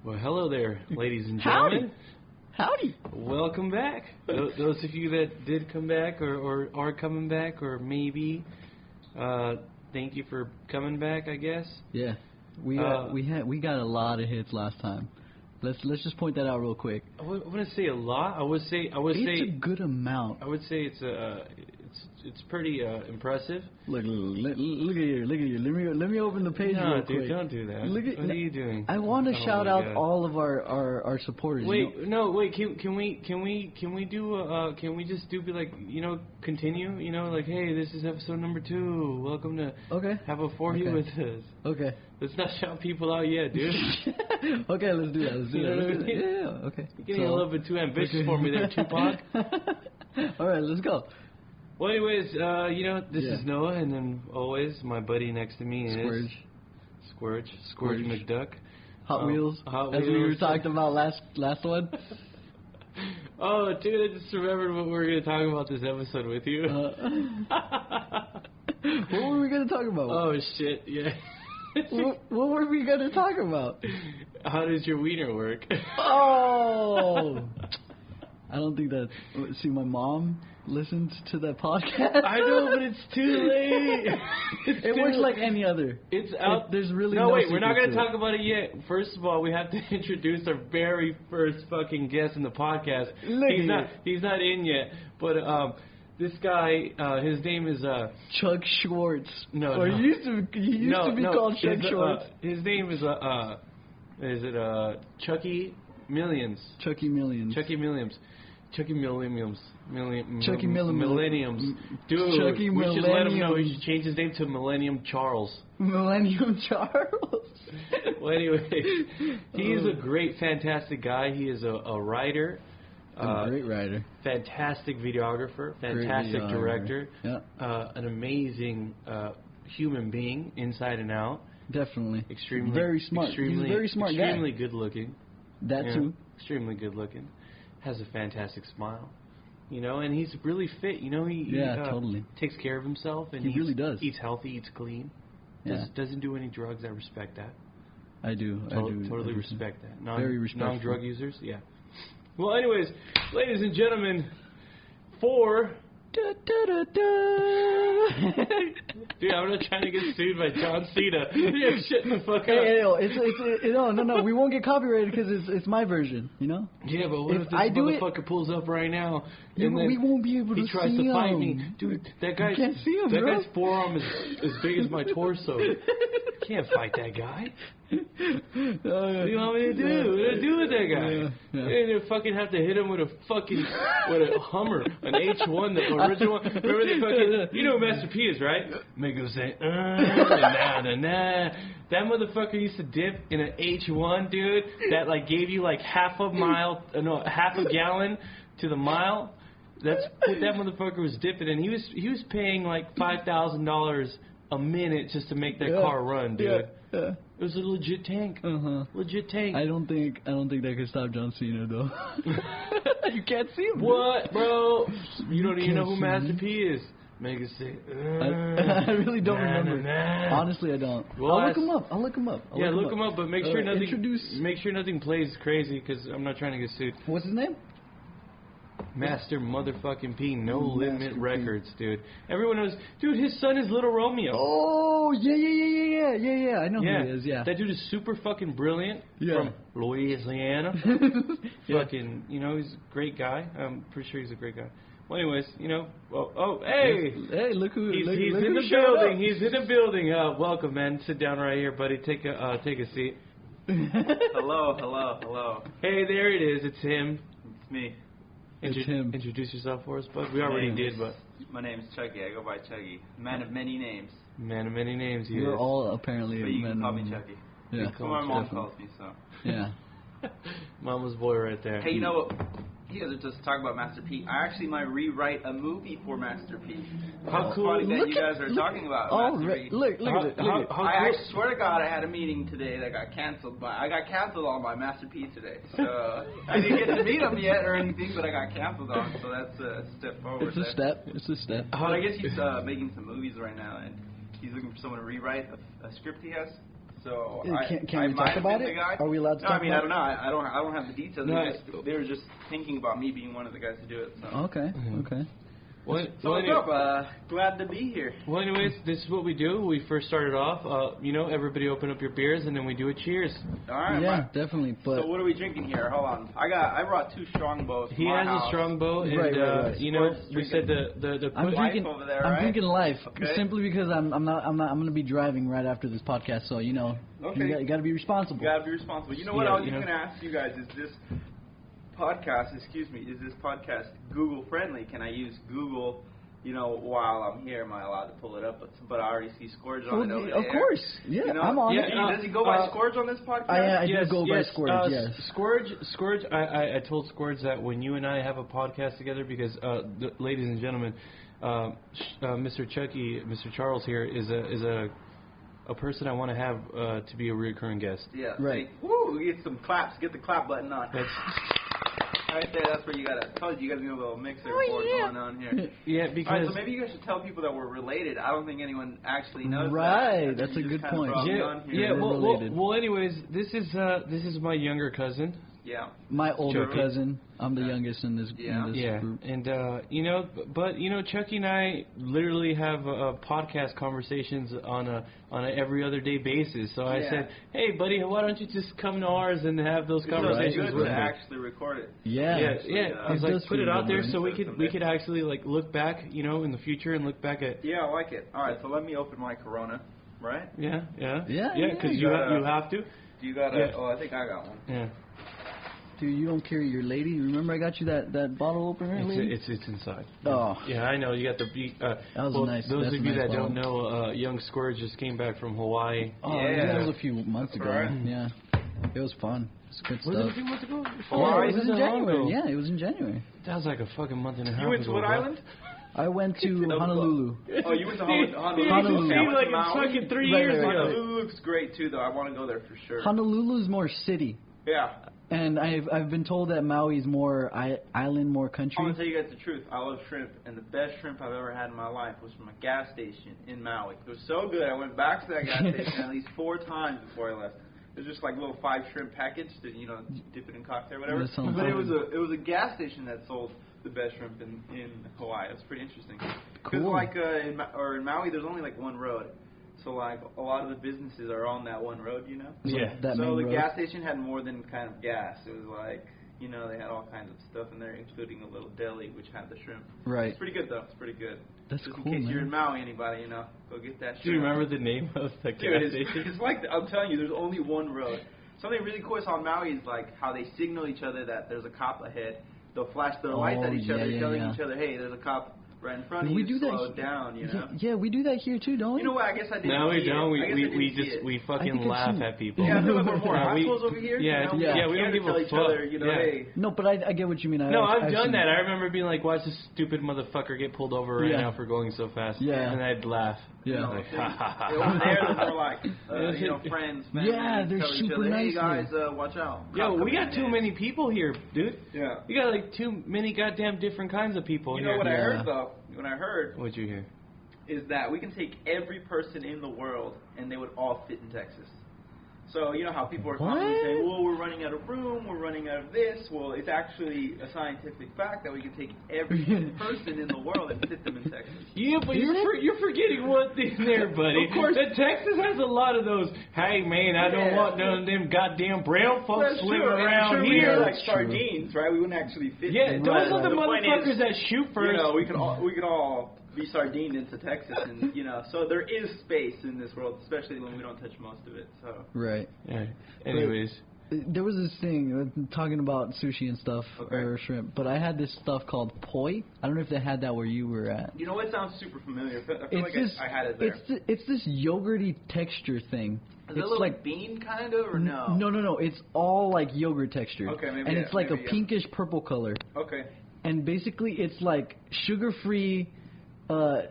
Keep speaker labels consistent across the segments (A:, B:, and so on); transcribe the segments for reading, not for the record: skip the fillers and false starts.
A: Well, hello there, ladies and gentlemen.
B: Howdy.
A: Welcome back. Those of you that did come back or are coming back or maybe, thank you for coming back, I guess.
B: Yeah. We got a lot of hits last time. Let's just point that out real quick.
A: I wouldn't say a lot. I would say
B: it's a good amount.
A: I would say it's pretty impressive.
B: Look at here. Let me open the page real quick.
A: Dude, don't do that. What are you doing?
B: I want to shout out all of our supporters.
A: Wait, Can we just do continue? Like, hey, this is episode number 2. Welcome to Have a 40 with us. Okay. Let's not shout people out yet, dude.
B: Okay, let's do that. Yeah, okay.
A: You're getting a little bit too ambitious for me there, Tupac.
B: All right, let's go.
A: Well, anyways, this is Noah, and then always my buddy next to me is Scourge McDuck.
B: Hot Wheels, as we were talking about last one.
A: Oh, dude, I just remembered what we were going to talk about this episode with you.
B: What were we going to talk about?
A: Oh, shit, yeah.
B: What were we going to talk about?
A: How does your wiener work?
B: Oh! I don't think that... See, my mom listens to that podcast.
A: I know, but it's too late.
B: It works like any other.
A: It's out.
B: There's really
A: no wait, we're not
B: going
A: to talk about it yet. First of all, we have to introduce our very first fucking guest in the podcast. He's not in yet, but this guy, his name is
B: Chuck Schwartz.
A: No,
B: he used to be called Chuck Schwartz.
A: His name is Chuckymillions. Chuckymillions. Chuckymillions. Dude, we should let him know he should change his name to Millennium Charles.
B: Millennium Charles?
A: Well, anyway, he is a great, fantastic guy. He is a writer.
B: A great writer.
A: Fantastic videographer. Fantastic director. Yeah. An amazing human being, inside and out.
B: Definitely.
A: Extremely.
B: Very smart. He's a very smart guy.
A: Extremely good looking.
B: That too.
A: Extremely good looking. Has a fantastic smile, and he's really fit. He
B: totally
A: takes care of himself, and
B: he really does.
A: Eats healthy, eats clean. Doesn't do any drugs. I respect that.
B: I do.
A: Totally respect that.
B: Very respectful.
A: Non-drug users, yeah. Well, anyways, ladies and gentlemen, Dude, I'm not trying to get sued by John Cena. Yeah, shut the fuck up.
B: Hey, no, we won't get copyrighted because it's my version,
A: Yeah, but what if this motherfucker pulls up right now and then
B: we won't be able to see him.
A: He tries to fight me. Dude, that guy,
B: you can't see him,
A: that guy's forearm is as big as my torso. Can't fight that guy. What do you want me to do? What do I do with that guy? You fucking have to hit him with a Hummer, an H1, the original one. Remember the fucking, you know who Master P is, right? Make him say, nah. That motherfucker used to dip in an H1, dude, that gave you half a gallon to the mile. That's what that motherfucker was dipping in. He was paying $5,000 a minute just to make that car run, dude. Yeah. It was a legit tank. Legit tank.
B: I don't think that could stop John Cena though. You can't see him.
A: What, bro? You don't even know who Master P is. Make it say.
B: I really don't remember. Honestly, I don't.
A: Well,
B: I'll look him up.
A: Look him up, but make sure nothing plays crazy because I'm not trying to get sued.
B: What's his name?
A: Master motherfucking P, No Limit Records, dude. Everyone knows, dude. His son is Little Romeo.
B: Oh yeah. I know who he is. Yeah,
A: that dude is super fucking brilliant.
B: Yeah.
A: From Louisiana. Fucking, he's a great guy. I'm pretty sure he's a great guy. Well, anyways, hey.
B: Hey, look who
A: he's in the building. He's in the building. Welcome, man. Sit down right here, buddy. Take a seat.
C: Hello.
A: Hey, there it is. It's him.
C: It's me.
A: Introduce yourself for us, bud. We already did, but...
C: My name's Chucky. I go by Chucky. Man of many names.
A: Man of many names, he is.
B: We're all apparently...
C: But you can call me Chucky.
B: Yeah.
C: That's what my mom calls me, so...
B: Yeah.
A: Mama's boy right there.
C: Hey, you know what? You guys are just talking about Master P. I actually might rewrite a movie for Master P.
A: How cool!
C: Funny that you guys are talking about Master P.
B: Look at it.
C: I swear to God, I had a meeting today that got canceled. I got canceled on by Master P today. So I didn't get to meet him yet or anything, but I got canceled on. So that's a step forward.
B: It's a step.
C: But I guess he's making some movies right now, and he's looking for someone to rewrite a script he has. So
B: Can we talk about it? Are we allowed to talk about it?
C: I mean, I don't know. I don't have the details.
A: No,
C: they were just thinking about me being one of the guys to do it. So.
B: Okay. Okay.
C: What's up? Glad to be here.
A: Well, anyways, this is what we do. We first started off, everybody open up your beers, and then we do a cheers.
C: All right.
B: Yeah, definitely. But
C: so what are we drinking here? Hold on. I brought 2 strongbows.
A: He has a strongbow, and
B: right.
A: we said the
B: I'm drinking
C: over there,
B: I'm drinking Life
C: simply
B: because I'm going to be driving right after this podcast, so you got to be responsible.
C: You got to be responsible. You know what? I was going to ask you guys: is this podcast Google friendly? Can I use Google? While I'm here, am I allowed to pull it up? But I already see Scourge on it over there.
B: Of course. Yeah, I'm on it.
C: Does he go by Scourge on this podcast?
B: I do go by Scourge, yes.
A: Scourge, I told Scourge that when you and I have a podcast together, because, ladies and gentlemen, Mr. Chucky, Mr. Charles here, is a person I want to have to be a recurring guest.
C: Yeah.
B: Right.
C: Woo, get some claps. Get the clap button on. Right there, that's where you got to tell you got to do a little mixer board going on here.
A: Yeah, because...
C: All right, so maybe you guys should tell people that we're related. I don't think anyone actually knows that.
B: Right, that's a good point.
A: Well, anyways, this is my younger cousin.
C: Yeah.
B: My older cousin. I'm the youngest in this group.
A: And, Chucky and I literally have podcast conversations on a every other day basis. So I said, hey, buddy, why don't you just come to ours and have those conversations with me?
C: Actually record it.
A: Yeah. I was like, put it out there so we could actually, like, look back, in the future and look back at...
C: Yeah, I like it. All right, so let me open my Corona, right?
A: Yeah, because you have to.
C: You got a... Oh, I think I got one.
A: Yeah.
B: Dude, you don't carry your lady. Remember I got you that bottle opener, lady?
A: It's inside.
B: Oh.
A: Yeah, I know. You got the...
B: that was nice.
A: Those of you that
B: bottle.
A: don't know, young Scourge just came back from Hawaii.
B: Oh, yeah. That was a few months ago.
C: Right.
B: Yeah. It was fun. It was good stuff.
A: Was it a few months ago?
B: Oh, it was in January. Yeah, it was in January.
A: That was like a fucking month and a half ago.
C: You went to what island?
B: I went to Honolulu.
C: Oh, you went to Honolulu?
A: Honolulu. It seemed like it's fucking 3 years ago.
C: Honolulu looks great, too, though. I want to go there for sure.
B: Honolulu's more city.
C: Yeah.
B: And I've been told that Maui's more island, more country.
C: I'm going to tell you guys the truth. I love shrimp, and the best shrimp I've ever had in my life was from a gas station in Maui. It was so good, I went back to that gas station at least 4 times before I left. It was just like a little 5 shrimp package to, dip it in cocktail or whatever. But it was a gas station that sold the best shrimp in Hawaii. It was pretty interesting. Because in Maui, there's only like one road. So, like, a lot of the businesses are on that one road,
A: Yeah.
C: So the gas station had more than kind of gas. It was like, they had all kinds of stuff in there, including a little deli, which had the shrimp.
B: Right.
C: It's pretty good, though. It's pretty good.
B: That's
C: just
B: cool,
C: in case
B: man.
C: you're in Maui, anybody, go get that shrimp.
A: Do you remember the name of the gas station?
C: It's like, I'm telling you, there's only one road. Something really cool on Maui is, like, how they signal each other that there's a cop ahead. They'll flash their lights at each other, telling each other, hey, there's a cop right in front of you, slow down,
B: Yeah, we do that here too, don't we?
C: You know what? I guess I didn't.
A: No, we
C: see
A: don't.
C: it.
A: We fucking laugh at people.
C: Yeah, I feel like we're more assholes over here.
A: Yeah, we don't give a fuck.
C: Other, hey.
B: No, but I get what you mean.
A: I've done that. I remember being like, watch this stupid motherfucker get pulled over right now for going so fast.
B: Yeah.
A: And I'd laugh.
B: Yeah.
A: Like, ha ha ha.
C: Over there, they're more like, friends, family.
B: Yeah, they're super nice.
C: Hey guys, watch out.
A: Yo, we got too many people here, dude.
C: Yeah.
A: You got like too many goddamn different kinds of people here.
C: You know what I heard though? What I heard.
A: What'd you hear?
C: Is that we can take every person in the world and they would all fit in Texas. So, you know how people are constantly saying, well, we're running out of room, we're running out of this. Well, it's actually a scientific fact that we can take every person in the world and fit them in Texas.
A: Yeah, but you're forgetting one thing there, buddy.
C: Of course.
A: That Texas has a lot of those, hey, man, I don't want none of them goddamn brown folks swimming around here.
C: We're like sardines, right? We wouldn't actually fit in.
A: Those are the motherfuckers that shoot first.
C: We could all be sardined into Texas, and so there is space in this world, especially when we don't touch most of it. So
B: right.
A: Yeah. Anyways,
B: there was this thing talking about sushi and stuff or shrimp, but I had this stuff called poi. I don't know if they had that where you were at.
C: You know what? Sounds super familiar. I feel like I had it there.
B: It's this yogurty texture thing.
C: Is it like bean kind of or no?
B: No. It's all like yogurt texture.
C: Okay, maybe.
B: And it's like a pinkish purple color.
C: Okay.
B: And basically, it's like sugar-free.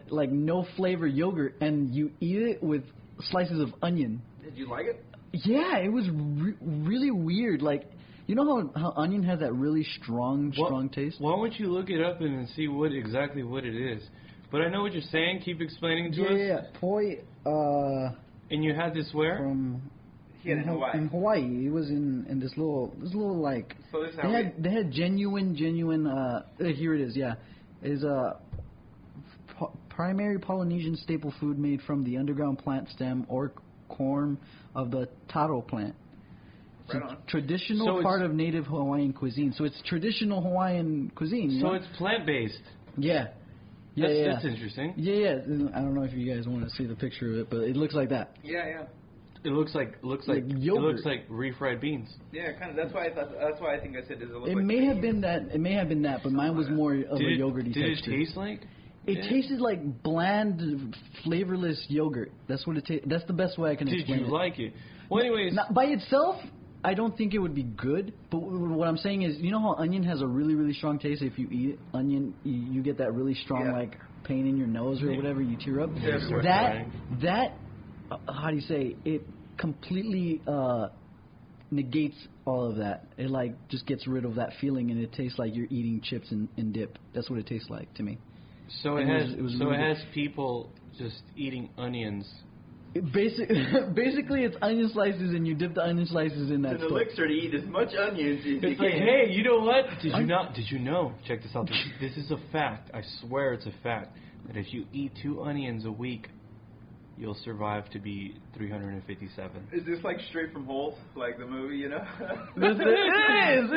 B: Like no flavor yogurt, and you eat it with slices of onion.
C: Did you like it?
B: Yeah, it was really weird. Like, you know how onion has that really strong taste?
A: Why don't you look it up and see exactly what it is? But I know what you're saying. Keep explaining to us.
B: Yeah. Poi.
A: And you had this where?
B: From
C: He had it in Hawaii.
B: In Hawaii, he was in this little like.
C: So this is how
B: they had genuine. Here it is. Yeah, is a primary Polynesian staple food made from the underground plant stem or corm of the taro plant. It's
C: Right
B: a
C: on.
B: traditional part of native Hawaiian cuisine. So it's traditional Hawaiian cuisine.
A: So it's plant-based.
B: Yeah.
A: That's interesting.
B: Yeah. I don't know if you guys want to see the picture of it, but it looks like that.
C: Yeah.
A: It looks like
B: yogurt.
A: it looks like refried beans.
C: Yeah, kind of. That's why I think I said, does it look
B: It
C: like
B: may have
C: beans?
B: been that. It may have been that, but mine was more of a yogurty
A: Did
B: texture.
A: it taste like?
B: It tasted like bland, flavorless yogurt. That's what it tastes. That's the best way I can explain it.
A: Did you like it? Well, anyways,
B: Not, by itself, I don't think it would be good. But what I'm saying is, you know how onion has a really, really strong taste. If you eat onion, you get that really strong like pain in your nose or whatever. You tear up. That how do you say it? Completely negates all of that. It like just gets rid of that feeling, and it tastes like you're eating chips and dip. That's what it tastes like to me.
A: So it
B: really
A: has people just eating onions.
B: Basically, it's onion slices, and you dip the onion slices in that
C: An
B: stuff.
C: elixir to eat as much onions as you
A: It's like,
C: can.
A: hey, you know what? Did you know? Check this out. This is a fact. I swear it's a fact that if you eat 2 onions a week, you'll survive to be 357.
C: Is this like straight from Holt, like the movie, you know?
B: It is.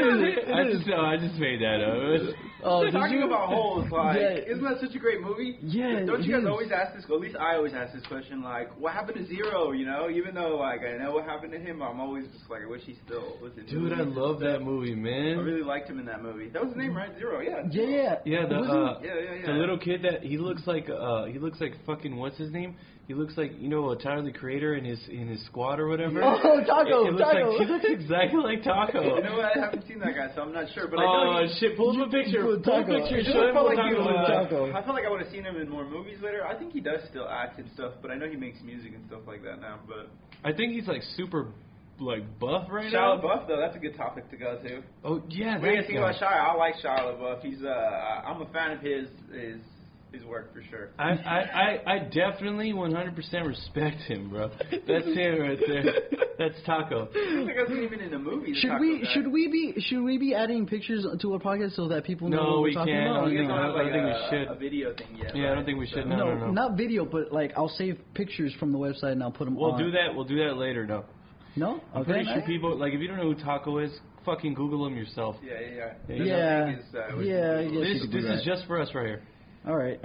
A: I just made that up.
C: Talking about Holt, like, isn't that such a great movie?
B: Yeah.
C: Don't you guys always ask this? At least I always ask this question, like, what happened to Zero? You know, even though like I know what happened to him, I'm always just like, I wish he still was in.
A: Dude, I love that movie, man.
C: I really liked him in that movie. That was his name, right? Zero. Yeah.
A: Yeah,
C: Yeah.
A: the little kid that he looks like fucking what's his name? He looks like, you know, Tyler the Creator in his squad or whatever.
B: Oh, Taco!
A: He looks exactly like Taco.
C: You know what? I haven't seen that guy, so I'm not sure. But I
A: Oh
C: know
A: shit! Pull up a picture. Pull up a picture.
C: It
A: Show him
C: felt
A: what
C: like he
A: Taco
C: was
A: looks like.
B: Taco.
C: I felt like I would have seen him in more movies later. I think he does still act and stuff, but I know he makes music and stuff like that now. But
A: I think he's like super, like buff right
C: Shia
A: now.
C: LaBeouf, though, that's a good topic to go to.
A: Oh yeah,
C: What do you
A: that
C: think
A: guy.
C: about Shia? I like Shia LaBeouf. He's I'm a fan of his work for sure.
A: I definitely 100% respect him, bro. That's him right there. That's Taco.
C: I don't think I've seen him in a movie.
B: Should we be adding pictures to our podcast so that people know
A: No,
B: what we're
A: we
B: talking
A: can't.
B: about?
C: We don't
A: No,
C: have
A: I don't think we
C: like
A: should.
C: a video thing yet.
A: Yeah,
C: right?
A: I don't think we should.
C: So-
A: No.
B: Not video, but like I'll save pictures from the website and I'll put them
A: We'll
B: on.
A: do that. We'll do that later. No.
B: No?
A: I'm pretty sure people like if you don't know who Taco is, fucking Google him yourself.
C: Yeah.
B: Yeah. I guess you could do
A: This
B: that.
A: is just for us right here.
B: All right.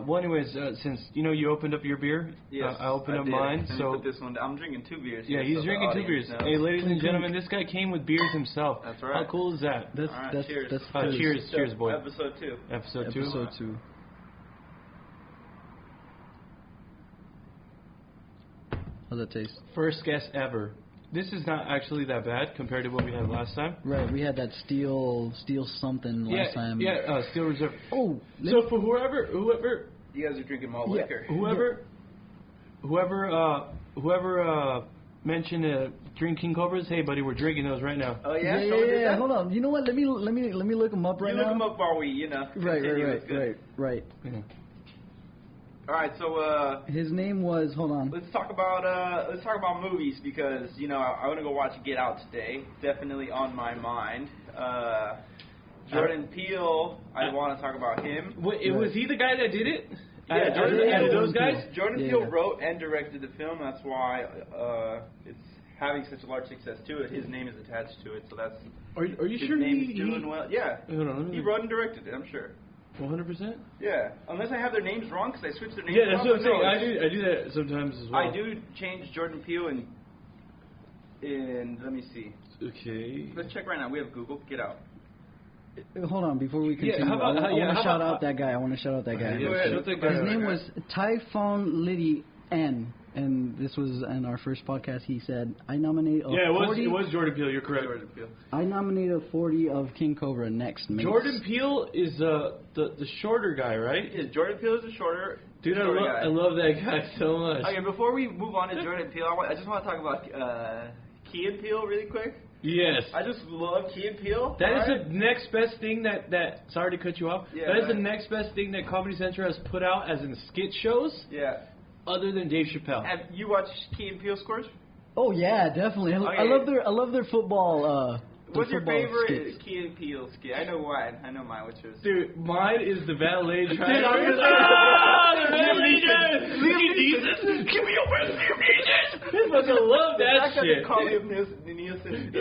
A: Well, anyways, since you opened up your beer,
C: Yes,
A: I opened up
C: did.
A: mine.
C: Let me
A: So
C: put this one down. I'm drinking 2 beers.
A: yeah,
C: here,
A: he's
C: so the
A: drinking 2
C: audience
A: beers.
C: knows.
A: Hey, ladies and gentlemen, this guy came with beers himself.
C: That's right.
A: How cool is that?
B: That's
C: All right,
B: that's
C: cheers.
B: that's
A: Cheers, cheers, boy.
C: Episode 2.
A: Episode 2.
B: Episode 2. How's that taste?
A: First guest ever. This is not actually that bad compared to what we had last time.
B: Right, we had that steel something last time.
A: Yeah, Steel Reserve.
B: Oh,
A: So for whoever
C: You guys are drinking malt
B: Yeah.
C: liquor.
A: whoever mentioned drinking cobras, hey buddy, we're drinking those right now.
C: Oh yeah. Someone did that?
B: Hold on. You know what? Let me look them up right
C: You
B: now.
C: look them up while we, continue.
B: Right.
A: Yeah.
C: All right, so
B: His name was. Hold on.
C: let's talk about movies because I want to go watch Get Out today. Definitely on my mind. Jordan Peele, I want to talk about him.
A: Wait, was he the guy that did it?
C: Yeah, Jordan
A: out of
C: Peele.
A: those guys.
C: Jordan
B: Yeah.
C: Peele wrote and directed the film. That's why it's having such a large success to it. His name is attached to it, so that's.
A: Are you
C: His
A: sure
C: name
A: he?
C: is doing well. Yeah.
A: Hold on, let me
C: He
A: look.
C: wrote and directed it. I'm sure.
A: 100%.
C: Yeah, unless I have their names wrong because I switched their names.
A: Yeah, that's what I'm saying.
C: No,
A: I do that sometimes as well.
C: I do change Jordan Peele and let me see.
A: Okay.
C: Let's check right now. We have Google. Get Out.
B: Hold on. Before we continue,
A: how about-
B: I
A: yeah,
B: want
A: how
B: to shout
A: about-
B: out that guy.
C: Go ahead.
A: shut that guy
B: His
A: out.
B: name was Typhon Liddy N. And this was in our first podcast. He said, "I nominate a
A: Yeah,
B: 40.
A: it was Jordan Peele. You're correct.
C: Jordan Peele.
B: I nominate a 40 of King Cobra next." Mates.
A: Jordan Peele is the shorter guy, right?
C: Yeah, Jordan Peele is a shorter.
A: Dude,
C: shorter guy.
A: I love that guy so much.
C: Okay, before we move on to Jordan Peele, I just want to talk about Key and Peele really quick.
A: Yes.
C: I just love Key and Peele.
A: That is
C: alright?
A: the next best thing that sorry to cut you off.
C: Yeah,
A: that is the
C: right.
A: next best thing that Comedy Central has put out as in skit shows,
C: Yeah.
A: other than Dave Chappelle.
C: Have you watched Key and Peele scores?
B: Oh yeah, definitely. I love their football.
C: What's your favorite
B: skits.
C: Key and Peele skit? I know mine. I know mine. What's yours?
A: Dude, mine is the valet driver.
C: The valet driver!
A: Jesus! Give me your best Liam Neeson! I fucking love that shit.
C: Call him Nielsen.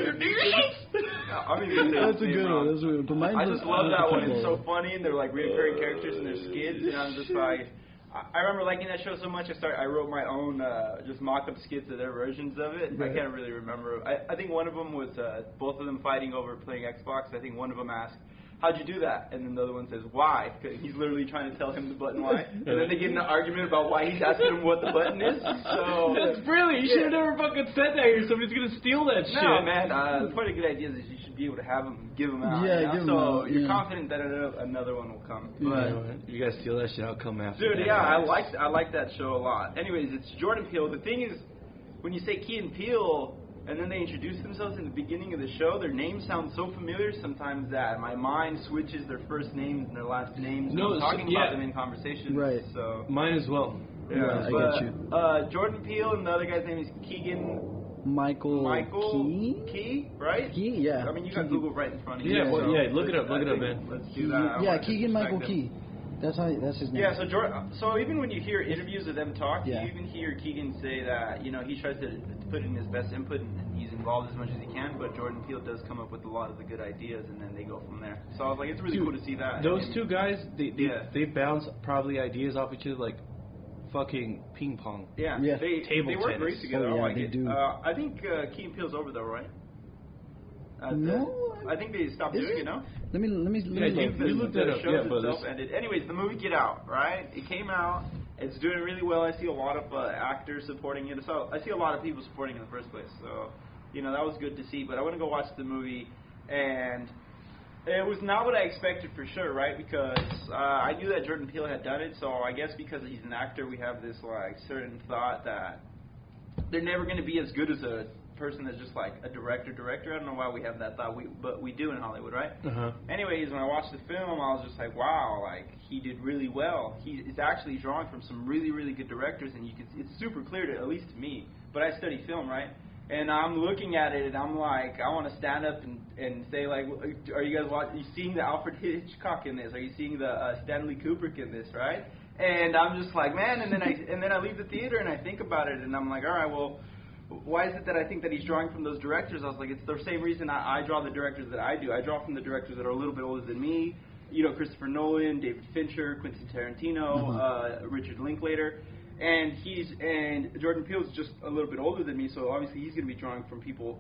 C: I mean,
B: that's a good one. That's a good one.
C: I just love that one. It's so funny, and they're like recurring characters, and they're skids, and I'm just like. I remember liking that show so much, I wrote my own just mock-up skits of their versions of it. Right. I can't really remember. I think one of them was both of them fighting over playing Xbox. I think one of them asked, how'd you do that? And then the other one says, why? Because he's literally trying to tell him the button why. And then they get in an argument about why he's asking him what the button is. So
A: that's brilliant. You should have never fucking said that here. Somebody's going to steal that shit.
C: No, man. The point of good ideas is you should be able to have them, give them out.
B: Yeah, give them out.
C: So you're confident that another one will come.
B: Right.
A: You guys steal that shit, I'll come after.
C: Dude, yeah, I like that show a lot. Anyways, it's Jordan Peele. The thing is, when you say Key and Peele, and then they introduce themselves in the beginning of the show, their names sound so familiar sometimes that my mind switches their first names and their last names.
A: No,
C: I'm talking about them in conversation.
B: Right.
C: So
A: mine as well.
B: Yeah, I get you.
C: Jordan Peele and the other guy's name is Keegan.
B: Michael
C: Key, right?
B: Key, yeah.
C: I mean, you got Google right in front of you.
A: Yeah,
C: so
A: look it up, man.
C: Let's do that.
B: Yeah, Keegan Michael Key. That's his name.
C: Yeah, so even when you hear interviews of them talk,
B: yeah.
C: you even hear Keegan say that, he tries to put in his best input and he's involved as much as he can, but Jordan Peele does come up with a lot of the good ideas and then they go from there. So I was like, it's really cool to see that.
A: Those two guys, they bounce probably ideas off each other like fucking ping pong.
C: Yeah. They work great together. I like it. Do. I think Key and Peele's over though, right?
B: No,
C: I think they stopped doing it. No.
B: Let me
A: you looked that up. Yeah,
C: itself ended. Anyways, the movie Get Out, right? It came out. It's doing really well. I see a lot of actors supporting it. So I see a lot of people supporting it in the first place. So that was good to see. But I want to go watch the movie, and it was not what I expected for sure, right? Because I knew that Jordan Peele had done it. So I guess because he's an actor, we have this like certain thought that they're never going to be as good as a person that's just like a director. I don't know why we have that thought, but we do in Hollywood, right? Anyways, when I watched the film, I was just like, wow, like he did really well. It's actually drawing from some really, really good directors, and it's super clear to at least to me. But I study film, right? And I'm looking at it, and I'm like, I want to stand up and say, like, are you guys watching? Are you seeing the Alfred Hitchcock in this? Are you seeing the Stanley Kubrick in this, right? And I'm just like, man. And then I leave the theater and I think about it, and I'm like, all right, well, why is it that I think that he's drawing from those directors? I was like, it's the same reason I draw the directors that I do. I draw from the directors that are a little bit older than me. Christopher Nolan, David Fincher, Quentin Tarantino, Richard Linklater. And Jordan Peele's just a little bit older than me, so obviously he's going to be drawing from people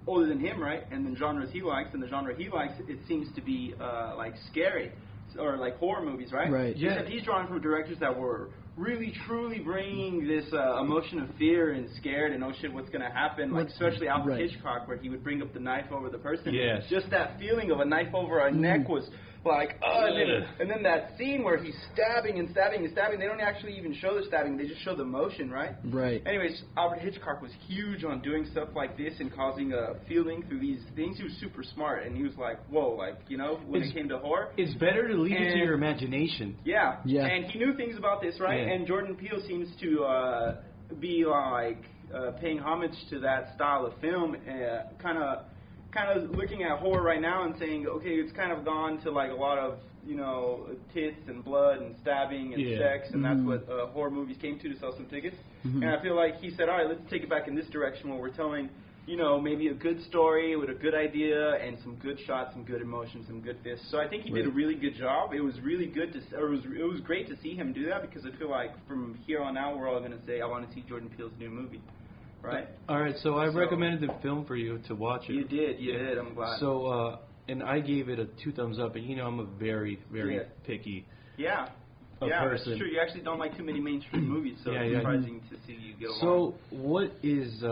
C: older than him, right? And then genres he likes, and the genre he likes, it seems to be like scary or like horror movies, right?
B: Right.
C: Yeah. Except he's drawing from directors that were really, truly bringing this emotion of fear and scared and oh shit, what's going to happen? Like especially Alfred Hitchcock, where he would bring up the knife over the person.
A: Yes.
C: Just that feeling of a knife over a neck was like, and then that scene where he's stabbing and stabbing and stabbing. They don't actually even show the stabbing; they just show the motion, right?
B: Right.
C: Anyways, Alfred Hitchcock was huge on doing stuff like this and causing a feeling through these things. He was super smart, and he was like, whoa, like when it came to horror,
A: it's better to leave it to your imagination.
C: Yeah. And he knew things about this, right?
A: Yeah.
C: And Jordan Peele seems to be like paying homage to that style of film, kind of looking at horror right now and saying, okay, it's kind of gone to like a lot of, tits and blood and stabbing and sex, and that's what horror movies came to sell some tickets. And I feel like he said, all right, let's take it back in this direction where we're telling, maybe a good story with a good idea and some good shots, some good emotions, some good fists. So I think he did a really good job. It was really good it was great to see him do that, because I feel like from here on out, we're all going to say, I want to see Jordan Peele's new movie. Right.
A: All right. So I recommended the film for you to watch it.
C: You did. I'm glad.
A: So and I gave it a 2 thumbs up, and I'm a very, very picky.
C: Yeah.
A: Person.
C: That's true. You actually don't like too many mainstream movies, so it's surprising to see you get along.
A: So what is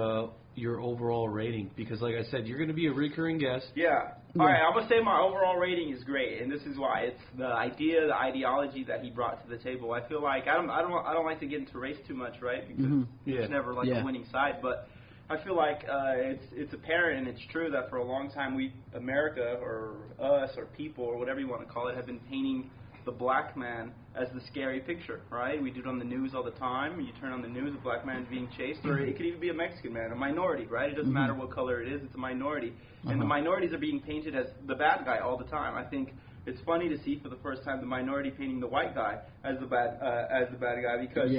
A: your overall rating? Because like I said, you're going to be a recurring guest.
C: Yeah. All right, I'm gonna say my overall rating is great, and this is why. It's the idea, the ideology that he brought to the table. I feel like I don't like to get into race too much, right? Because there's never like a winning side, but I feel like it's apparent and it's true that for a long time America or us or people or whatever you want to call it, have been painting the black man as the scary picture, right? We do it on the news all the time. You turn on the news, a black man's being chased, or it could even be a Mexican man, a minority, right? It doesn't matter what color it is, it's a minority. And the minorities are being painted as the bad guy all the time. I think it's funny to see for the first time the minority painting the white guy as the bad guy, because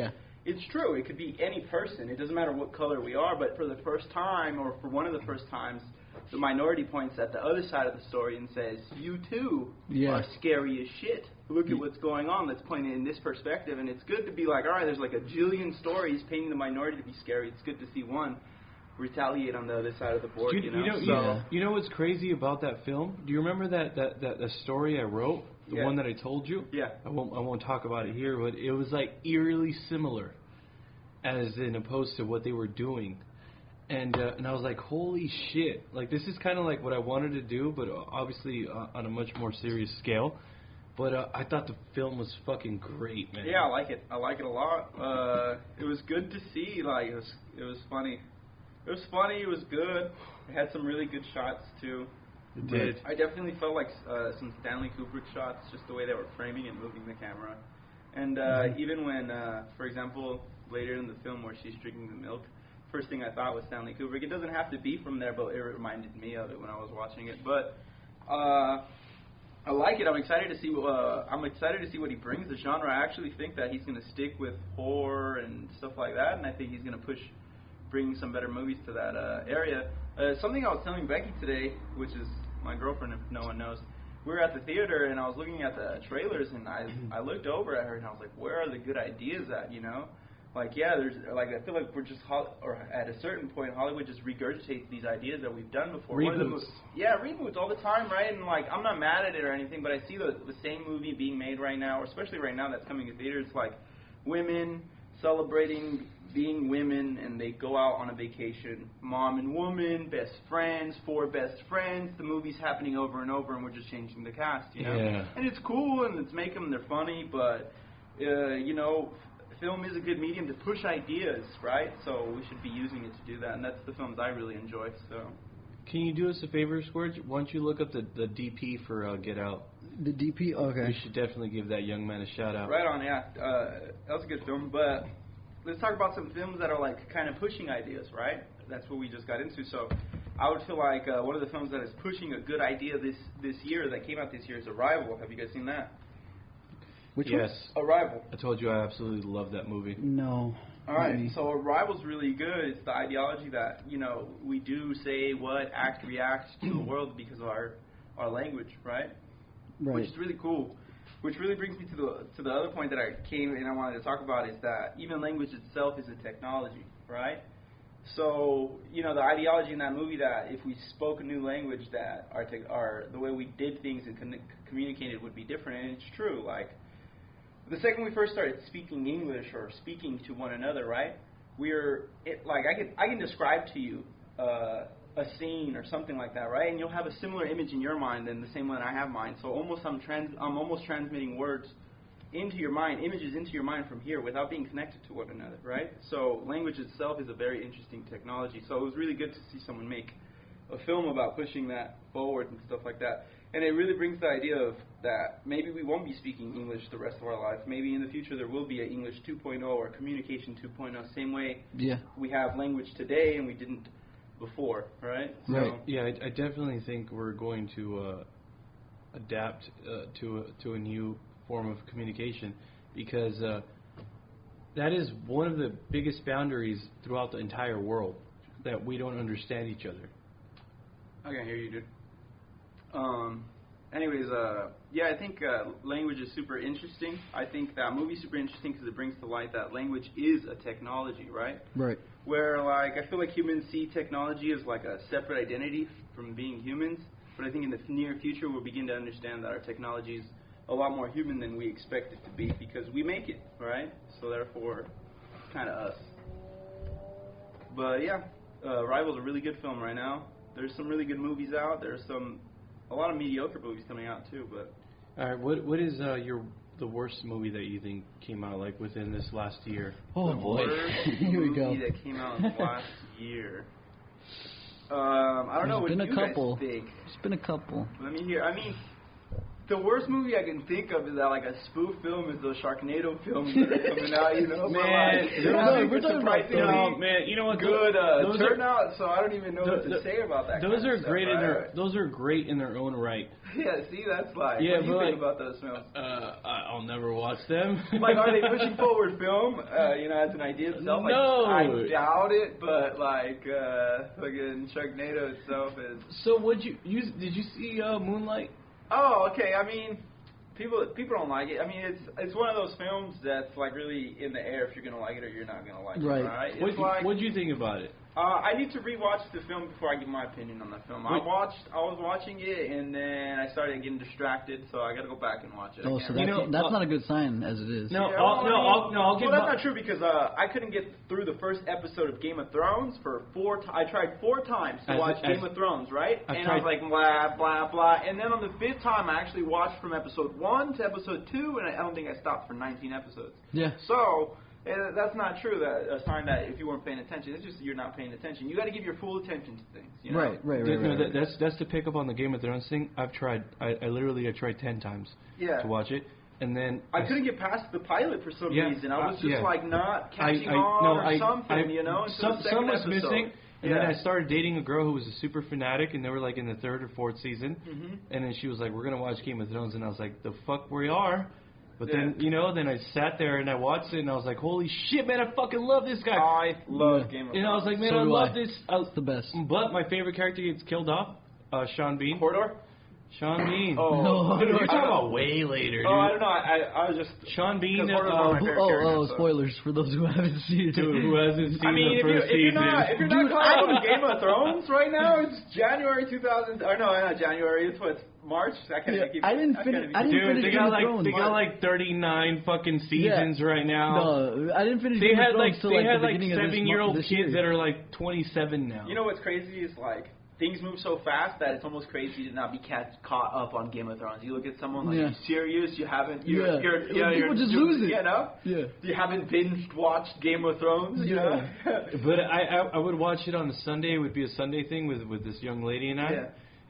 C: it's true. It could be any person. It doesn't matter what color we are, but for the first time, or for one of the first times, the minority points at the other side of the story and says, you too are scary as shit. Look at what's going on. Let's point it in this perspective. And it's good to be like, all right, there's like a jillion stories painting the minority to be scary. It's good to see one retaliate on the other side of the board.
A: You know what's crazy about that film? Do you remember that story I wrote? The one that I told you? Yeah. I won't talk about it here, but it was like eerily similar as in opposed to what they were doing. And I was like, holy shit. Like, this is kind of like what I wanted to do, but obviously on a much more serious scale. But I thought the film was fucking great, man.
C: Yeah, I like it. I like it a lot. It was good to see. Like, it was funny. It was funny. It was good. It had some really good shots, too.
A: It did.
C: I definitely felt like some Stanley Kubrick shots, just the way they were framing and moving the camera. And even when, for example, later in the film where she's drinking the milk, first thing I thought was Stanley Kubrick. It doesn't have to be from there, but it reminded me of it when I was watching it. But I like it. I'm excited to see. I'm excited to see what he brings the genre. I actually think that he's going to stick with horror and stuff like that, and I think he's going to bring some better movies to that area. Something I was telling Becky today, which is my girlfriend, if no one knows. We were at the theater, and I was looking at the trailers, and I looked over at her, and I was like, where are the good ideas at, you know? Like, yeah, there's, like, I feel like we're just, or at a certain point, Hollywood just regurgitates these ideas that we've done before.
A: Reboots.
C: Reboots all the time, right? And, like, I'm not mad at it or anything, but I see the same movie being made right now, or especially right now that's coming to theaters, like, women celebrating being women, and they go out on a vacation. Mom and woman, best friends, 4 best friends. The movie's happening over and over, and we're just changing the cast, you know?
A: Yeah.
C: And it's cool, and it's making them, they're funny, but, you know, film is a good medium to push ideas, right? So we should be using it to do that, and that's the films I really enjoy. So,
A: can you do us a favor, Squirge? Why don't you look up the DP for Get Out?
B: The DP? Okay.
A: We should definitely give that young man a shout out.
C: Right on, yeah. That was a good film, but let's talk about some films that are like kind of pushing ideas, right? That's what we just got into. So I would feel like one of the films that is pushing a good idea this year, that came out this year, is Arrival. Have you guys seen that?
B: Which
A: yes.
B: one?
C: Arrival.
A: I told you I absolutely love that movie.
B: No.
C: All right, so Arrival's really good. It's the ideology that, you know, we do say, what, act, react to the world because of our language, right? Which is really cool. Which really brings me to the other point that I came and I wanted to talk about, is that even language itself is a technology, right? So, you know, the ideology in that movie that if we spoke a new language, that the way we did things and communicated would be different, and it's true. Like, the second we first started speaking English or speaking to one another, right? I can describe to you a scene or something like that, right? And you'll have a similar image in your mind than the same one I have mine. So I'm almost transmitting words into your mind, images into your mind from here without being connected to one another, right? So language itself is a very interesting technology. So it was really good to see someone make a film about pushing that forward and stuff like that. And it really brings the idea of that maybe we won't be speaking English the rest of our life. Maybe in the future there will be an English 2.0 or communication 2.0, same way we have language today and we didn't before, right?
A: Right. So, yeah, I definitely think we're going to adapt to a new form of communication, because that is one of the biggest boundaries throughout the entire world, that we don't understand each other.
C: I can hear you, dude. Anyways, I think language is super interesting. I think that movie's super interesting because it brings to light that language is a technology, right?
B: Right.
C: Where, like, I feel like humans see technology as like a separate identity from being humans, but I think in the near future we'll begin to understand that our technology is a lot more human than we expect it to be because we make it, right? So therefore, it's kind of us. But yeah, Arrival's a really good film right now. There's some really good movies out. There's a lot of mediocre movies coming out too. But
A: all right, what is the worst movie that you think came out like within this last year?
B: Oh boy,
C: here we go. That came out last year. I don't know.
B: There's been
C: a
B: couple.
C: Think?
B: There's been a couple.
C: Let me hear. I mean, The worst movie I can think of is that like a spoof film is those Sharknado films that are coming out, you know.
A: Man,
C: we're talking about
A: man, you know what?
C: Good turnout, so I don't even know what to say about that.
A: Those are great those are great in their own right.
C: Yeah, see, that's like.
A: Yeah,
C: what do you think about those films?
A: I'll never watch them.
C: Like, are they pushing forward film? You know, as an idea itself. Like,
A: No,
C: I doubt it, but like, fucking Sharknado itself is.
A: So, did you see Moonlight?
C: Oh, okay. I mean, people don't like it. I mean, it's one of those films that's like really in the air if you're gonna like it or you're not gonna like it. Right.
A: What'd you think about it?
C: I need to rewatch the film before I give my opinion on the film. I was watching it and then I started getting distracted, so I got to go back and watch it.
B: Oh,
C: again.
B: so that's not a good sign as it is.
A: No,
C: yeah,
A: I'll give.
C: Well, that's not true because I couldn't get through the first episode of Game of Thrones for I tried 4 times to watch Game of Thrones, right? I was like blah blah blah, and then on the 5th time I actually watched from episode 1 to episode 2, and I don't think I stopped for 19 episodes.
B: Yeah.
C: So. That's not true. That a sign that if you weren't paying attention, it's just you're not paying attention. You got to give your full attention to things. You know?
B: Right.
A: That's to pick up on the Game of Thrones thing. I've tried. I tried 10 times to watch it, and then
C: I couldn't get past the pilot for some reason. I was just like not catching on or something. You know,
A: some was missing. And then I started dating a girl who was a super fanatic, and they were like in the 3rd or 4th season, and then she was like, "We're gonna watch Game of Thrones," and I was like, "The fuck we are." But then, then I sat there and I watched it and I was like, holy shit, man, I fucking love this guy.
C: I love Game of Thrones.
A: And I was like, man, I love this.
B: It's the best.
A: But my favorite character gets killed off, Sean Bean.
C: Hodor?
A: Sean Bean.
C: Oh,
A: no, you're talking about way later, dude.
C: Oh, I don't know. I was just...
A: Sean Bean.
B: Spoilers for those who haven't seen it.
A: Who hasn't seen the first season.
C: If you're not caught up on Game of Thrones right now, it's January 2000... Or no, not January. It's March? I didn't finish
B: Game of Thrones.
A: They got like 39 fucking seasons right now.
B: No, I didn't finish Game of Thrones till
A: They had
B: the
A: like
B: beginning of
A: 7-year-old kids that are like 27 now.
C: You know what's crazy is like... Things move so fast that it's almost crazy to not be caught up on Game of Thrones. You look at someone like, you serious? You haven't?
B: People just lose it.
C: You know? Yeah. You haven't binge watched Game of Thrones. You know?
A: But I would watch it on a Sunday. It would be a Sunday thing with this young lady and I. Yeah.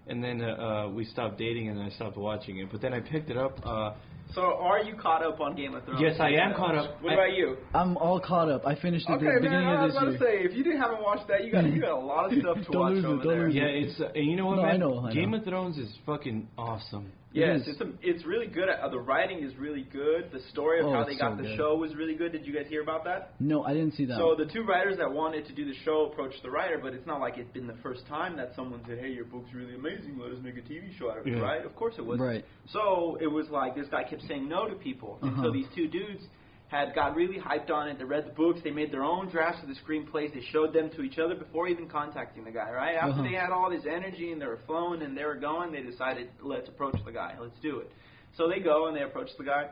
A: And then we stopped dating and I stopped watching it. But then I picked it up.
C: So are you caught up on Game of Thrones?
A: Yes, I am caught up.
C: What about you?
B: I'm all caught up. I finished it at the beginning of this year.
C: I was about to say, if you haven't watched that, you got a lot of stuff to watch over there.
A: Yeah, it's and you know what, man?
B: I know.
A: Game of Thrones is fucking awesome.
C: Yes, it's really good. The writing is really good. The story of how they got the show was really good. Did you guys hear about that?
B: No, I didn't see that.
C: So the 2 writers that wanted to do the show approached the writer, but it's not like it's been the first time that someone said, hey, your book's really amazing, let us make a TV show out of it, right? Of course it was.
B: Right.
C: So it was like this guy kept saying no to people. And so these 2 dudes got really hyped on it. They read the books. They made their own drafts of the screenplays. They showed them to each other before even contacting the guy, right? After they had all this energy and they were flowing and they were going, they decided, let's approach the guy. Let's do it. So they go and they approach the guy.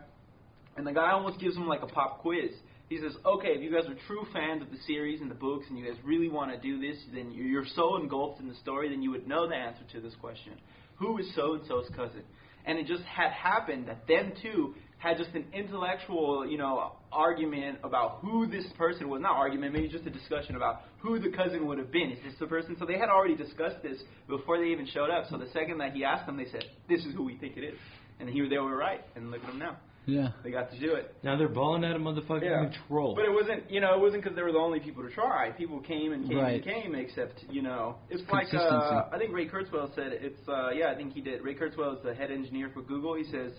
C: And the guy almost gives them like a pop quiz. He says, okay, if you guys are true fans of the series and the books and you guys really want to do this, then you're so engulfed in the story, then you would know the answer to this question. Who is so-and-so's cousin? And it just had happened that them 2 had just an intellectual, argument about who this person was. Not argument, maybe just a discussion about who the cousin would have been. Is this the person? So they had already discussed this before they even showed up. So the second that he asked them, they said, this is who we think it is. And they were right. And look at them now.
B: Yeah.
C: They got to do it.
A: Now they're balling out of motherfucking control.
C: But it wasn't because they were the only people to try. People came and came, except, it's like, I think Ray Kurzweil said, I think he did. Ray Kurzweil is the head engineer for Google. He says,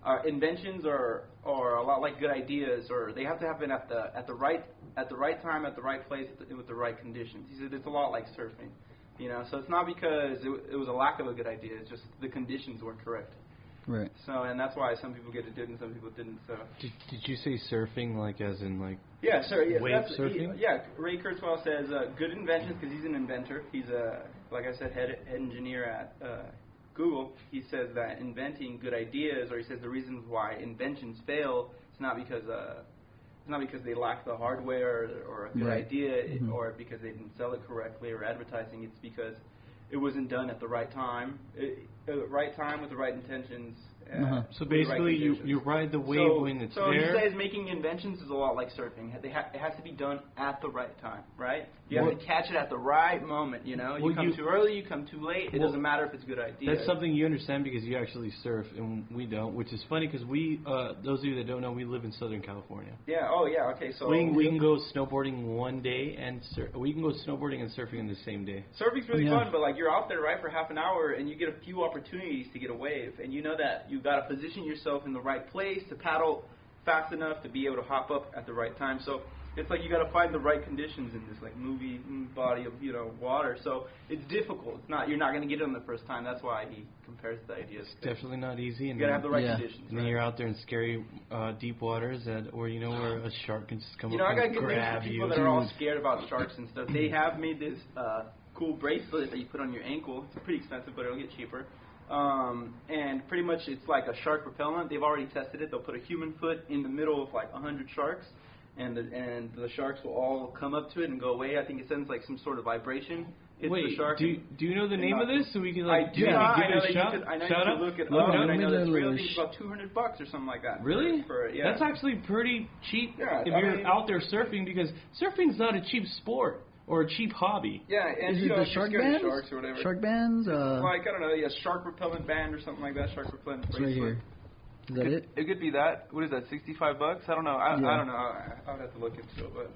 C: our inventions are a lot like good ideas, or they have to happen at the right time, at the right place, with the right conditions. He said it's a lot like surfing, So it's not because it was a lack of a good idea. It's just the conditions weren't correct.
B: Right.
C: So and that's why some people get it did and some people didn't. So.
A: Did you say surfing like as in like?
C: Yeah, sure. Yeah,
A: wave surfing.
C: Ray Kurzweil says good inventions because he's an inventor. He's like I said, head engineer at Google. He says that inventing good ideas, or he says the reasons why inventions fail, it's not because they lack the hardware or a good idea, or because they didn't sell it correctly or advertising. It's because it wasn't done at the right time. the right time with the right intentions.
A: So basically, you ride the wave when it's
C: so
A: there.
C: So he says making inventions is a lot like surfing. It has to be done at the right time, right? You have to catch it at the right moment, you know? You come too early, you come too late. It doesn't matter if it's a good idea.
A: That's something you understand because you actually surf and we don't, which is funny because we, those of you that don't know, we live in Southern California.
C: Yeah, oh yeah, okay. So
A: we can go snowboarding one day and we can go snowboarding and surfing in the same day.
C: Surfing's really fun, but like you're out there, right, for half an hour and you get a few opportunities to get a wave. And you know that you got to position yourself in the right place to paddle fast enough to be able to hop up at the right time. So it's like you got to find the right conditions in this like movie body of water. So it's difficult. It's not you're not going to get it on the first time. That's why he compares the ideas.
A: It's definitely not easy. And
C: you got to have the right conditions.
A: And then you're out there in scary deep waters where where a shark can just come up
C: I got
A: and
C: good
A: grab
C: news for
A: you.
C: people that are all scared about sharks and stuff. They have made this cool bracelet that you put on your ankle. It's pretty expensive, but it'll get cheaper. And pretty much it's like a shark repellent. They've already tested it. They'll put a human foot in the middle of like 100 sharks, and the sharks will all come up to it and go away. I think it sends like some sort of vibration.
A: Wait,
C: the shark
A: do you know the name of this so we can like
C: give it a
A: shout?
C: I know
A: Shout
C: you
A: out.
C: can look it up. And I know that's real. I think it's about $200 or something like that.
A: Really?
C: Yeah.
A: That's actually pretty cheap if
C: I
A: you're
C: mean,
A: out there surfing because surfing's not a cheap sport. Or a cheap hobby.
C: Yeah, and
B: is it the shark bands?
C: Sharks or whatever.
B: Shark bands?
C: Like, I don't know, shark repellent band or something like that. Shark repellent bracelet.
B: Right here. Is that it?
C: It could be that. What is that, $65? I don't know. I don't know. I would have to look into it, but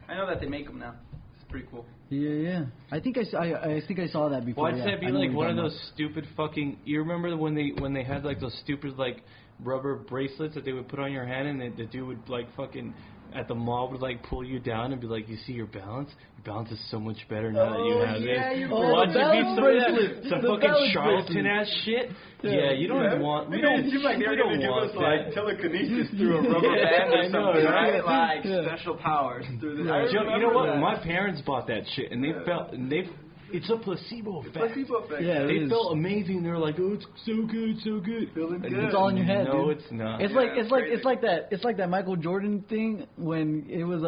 C: I know that they make them now. It's pretty cool.
B: Yeah. I think I saw that before.
A: Why'd that be like one of those stupid fucking... You remember when they had like those stupid like rubber bracelets that they would put on your hand and the dude would like fucking... At the mall would like pull you down and be like, you see your balance? Your balance is so much better now that you have this. Watch it be some fucking charlatan ass shit. Yeah, you don't want. We don't.
C: You might never
A: don't
C: give
A: want
C: us like telekinesis through a rubber band or something, right? Like special powers through this.
A: You know what? My parents bought that shit and they it's a placebo effect.
B: Yeah,
A: they felt amazing. They were like, "Oh, it's so good, so good."
C: Feeling good.
B: It's all in your head.
A: No,
B: dude.
A: it's not.
B: It's like that Michael Jordan thing when it was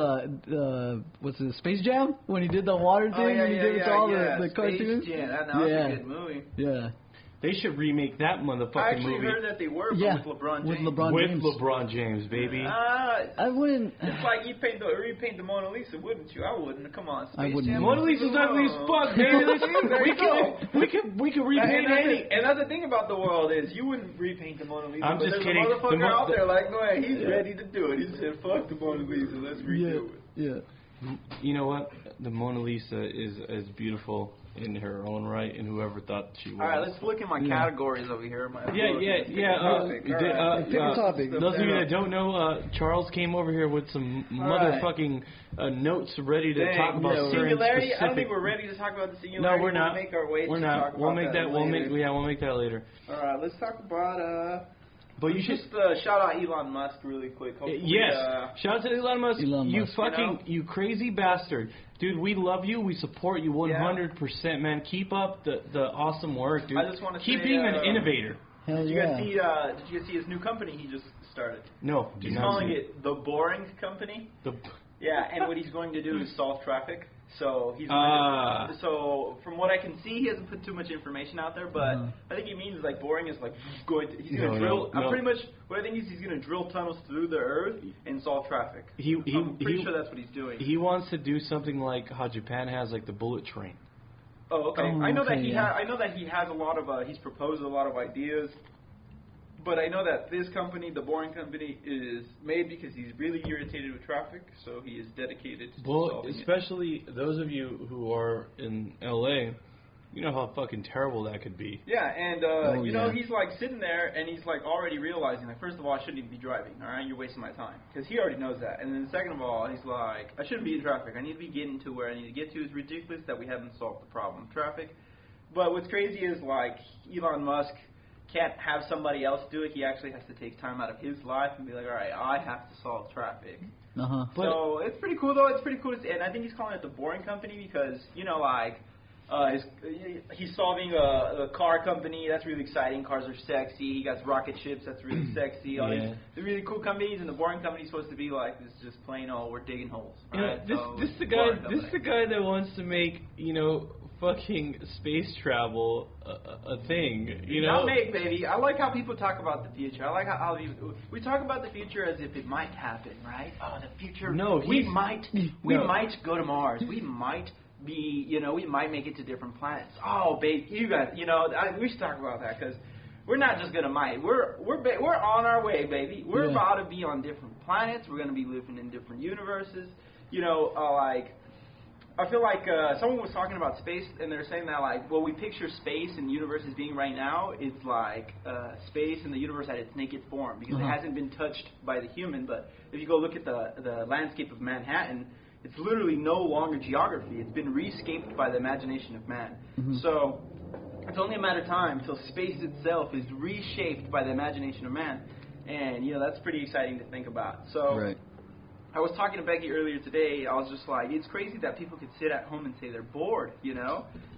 B: what's it, Space Jam when he did the water thing and he did it to all the cartoons.
C: Space Jam. That was a good movie.
B: Yeah.
A: They should remake that motherfucking movie.
C: I actually heard that they were with LeBron James.
B: With
A: LeBron James, baby.
B: I wouldn't.
C: It's like you repaint the Mona Lisa, wouldn't you? I wouldn't. Come on, Space
B: I wouldn't.
C: Jam.
A: Mona Lisa's ugly as fuck, baby. We can repaint any.
C: And that's the thing about the world is you wouldn't repaint the Mona Lisa.
A: I'm just
C: there's
A: kidding.
C: A motherfucker out there like, no, he's ready to do it. He said, "Fuck the Mona Lisa, let's redo it."
B: Yeah.
A: You know what? The Mona Lisa is as beautiful in her own right, and whoever thought she was.
C: All right, let's look at my categories over here.
B: Favorite topic.
A: Those of you that don't know, Charles came over here with some motherfucking notes ready to talk about
C: singularity.
A: specific.
C: I don't think we're ready to talk about the singularity.
A: No, we're not.
C: We'll make our way
A: we're
C: to
A: not.
C: talk
A: We'll
C: about
A: make that. We'll make that later.
C: All right, let's talk about.
A: But you should
C: shout out Elon Musk really quick.
A: Yes, shout out to Elon Musk. You fucking,
C: you
A: crazy bastard. Dude, we love you. We support you 100%, man. Keep up the awesome work, dude.
C: I just want to
A: keep being an innovator.
C: Did you guys see his new company he just started?
A: No.
C: He's calling it The Boring Company. And what he's going to do is solve traffic. So he's so from what I can see, he hasn't put too much information out there, but I think he means like boring is like he's going to drill. Pretty much what I think is he's going to drill tunnels through the earth and solve traffic. I'm pretty sure that's what he's doing.
A: He wants to do something like how Japan has like the bullet train.
C: Oh, okay. I know that he has a lot of he's proposed a lot of ideas. But I know that this company, the Boring Company, is made because he's really irritated with traffic, so he is dedicated to solving
A: especially those of you who are in L.A., you know how fucking terrible that could be.
C: Yeah, and, you know, he's, like, sitting there, and he's, like, already realizing, like, first of all, I shouldn't even be driving, all right? You're wasting my time. Because he already knows that. And then second of all, he's like, I shouldn't be in traffic. I need to be getting to where I need to get to. It's ridiculous that we haven't solved the problem of traffic. But what's crazy is, like, Elon Musk can't have somebody else do it. He actually has to take time out of his life and be like, all right, I have to solve traffic. So it's pretty cool, though. It's pretty cool. And I think he's calling it the Boring Company because, you know, like, he's solving a car company. That's really exciting. Cars are sexy. He got rocket ships. That's really sexy. All these really cool companies. And the Boring Company is supposed to be like, this is just plain old, we're digging holes.
A: Right? This is the guy that wants to make, you know, fucking space travel a thing, you know?
C: Not make, baby. I like how people talk about the future. I like how we talk about the future as if it might happen, right? Oh, the future.
A: No,
C: we might go to Mars. We might be, we might make it to different planets. Oh, babe, you guys, we should talk about that because we're not just gonna might. We're on our way, baby. We're about to be on different planets. We're gonna be living in different universes. I feel like someone was talking about space, and they're saying that, we picture space and the universe as being right now, it's like space and the universe at its naked form, because it hasn't been touched by the human. But if you go look at the landscape of Manhattan, it's literally no longer geography. It's been rescaped by the imagination of man. So it's only a matter of time till space itself is reshaped by the imagination of man. And, that's pretty exciting to think about. So...
B: Right.
C: I was talking to Becky earlier today. I was just like, it's crazy that people can sit at home and say they're bored,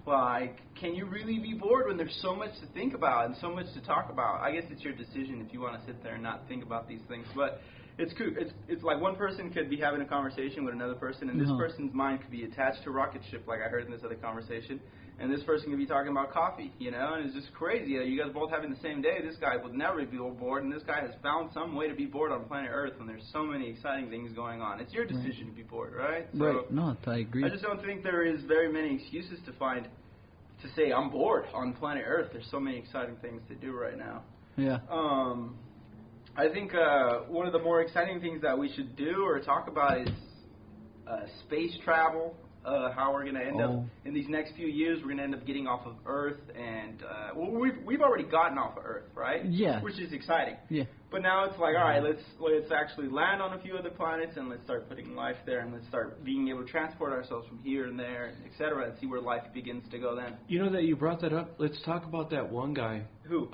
C: Like, can you really be bored when there's so much to think about and so much to talk about? I guess it's your decision if you want to sit there and not think about these things. But it's cool. It's like one person could be having a conversation with another person, and this person's mind could be attached to a rocket ship, like I heard in this other conversation. And this person could be talking about coffee, and it's just crazy. You guys both having the same day. This guy would never be bored, and this guy has found some way to be bored on planet Earth when there's so many exciting things going on. It's your decision to be bored, right?
B: Right. No, I agree.
C: I just don't think there is very many excuses to say I'm bored on planet Earth. There's so many exciting things to do right now.
B: Yeah.
C: I think one of the more exciting things that we should do or talk about is space travel. How we're going to end up in these next few years. We're going to end up getting off of Earth, and we've already gotten off of Earth, right?
B: Yeah.
C: Which is exciting.
B: Yeah.
C: But now it's like, all right, let's actually land on a few other planets, and let's start putting life there, and let's start being able to transport ourselves from here and there, et cetera, and see where life begins to go then.
A: You know that you brought that up. Let's talk about that one guy.
C: Who?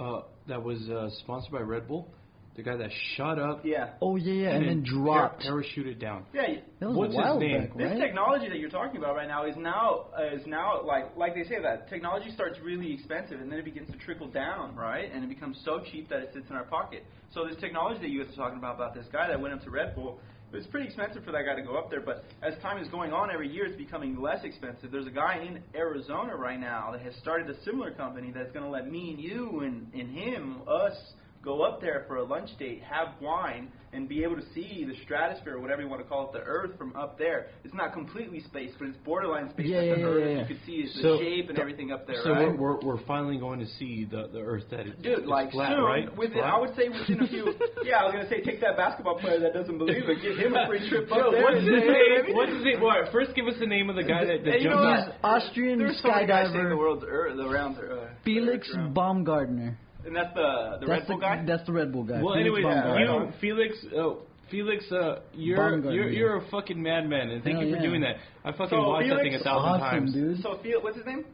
A: That was sponsored by Red Bull. The guy that shot up.
C: Yeah.
B: Oh, yeah, and then dropped.
A: Parachuted down.
C: Yeah.
B: That was
A: What's
B: a while
A: his name?
B: back, right?
C: This technology that you're talking about right now is now like they say that technology starts really expensive and then it begins to trickle down, right? And it becomes so cheap that it sits in our pocket. So this technology that you guys are talking about this guy that went up to Red Bull, it was pretty expensive for that guy to go up there, but as time is going on every year, it's becoming less expensive. There's a guy in Arizona right now that has started a similar company that's going to let me and you and us go up there for a lunch date, have wine, and be able to see the stratosphere, or whatever you want to call it, the Earth from up there. It's not completely space, but it's borderline space.
B: Yeah,
C: like the Earth.
B: yeah.
C: You can see the shape and everything up there,
A: so
C: right?
A: we're finally going to see the Earth that is flat,
C: soon,
A: right?
C: I would say within a few. Yeah, I was gonna say take that basketball player that doesn't believe it, give him a free trip up there.
A: What's his name? What's his name? Well, first, give us the name of the guy that jumped off.
B: Austrian
C: There's so many guys saying
B: skydiver
C: the world's around
B: Felix Baumgartner.
C: And that's the Red Bull guy?
B: That's the Red Bull guy.
A: Well,
B: Felix
A: anyways,
B: Baumgartner.
A: Felix, you're a fucking madman, and thank you for doing that. I fucking watched that thing 1,000 times.
B: Dude.
C: So what's his name?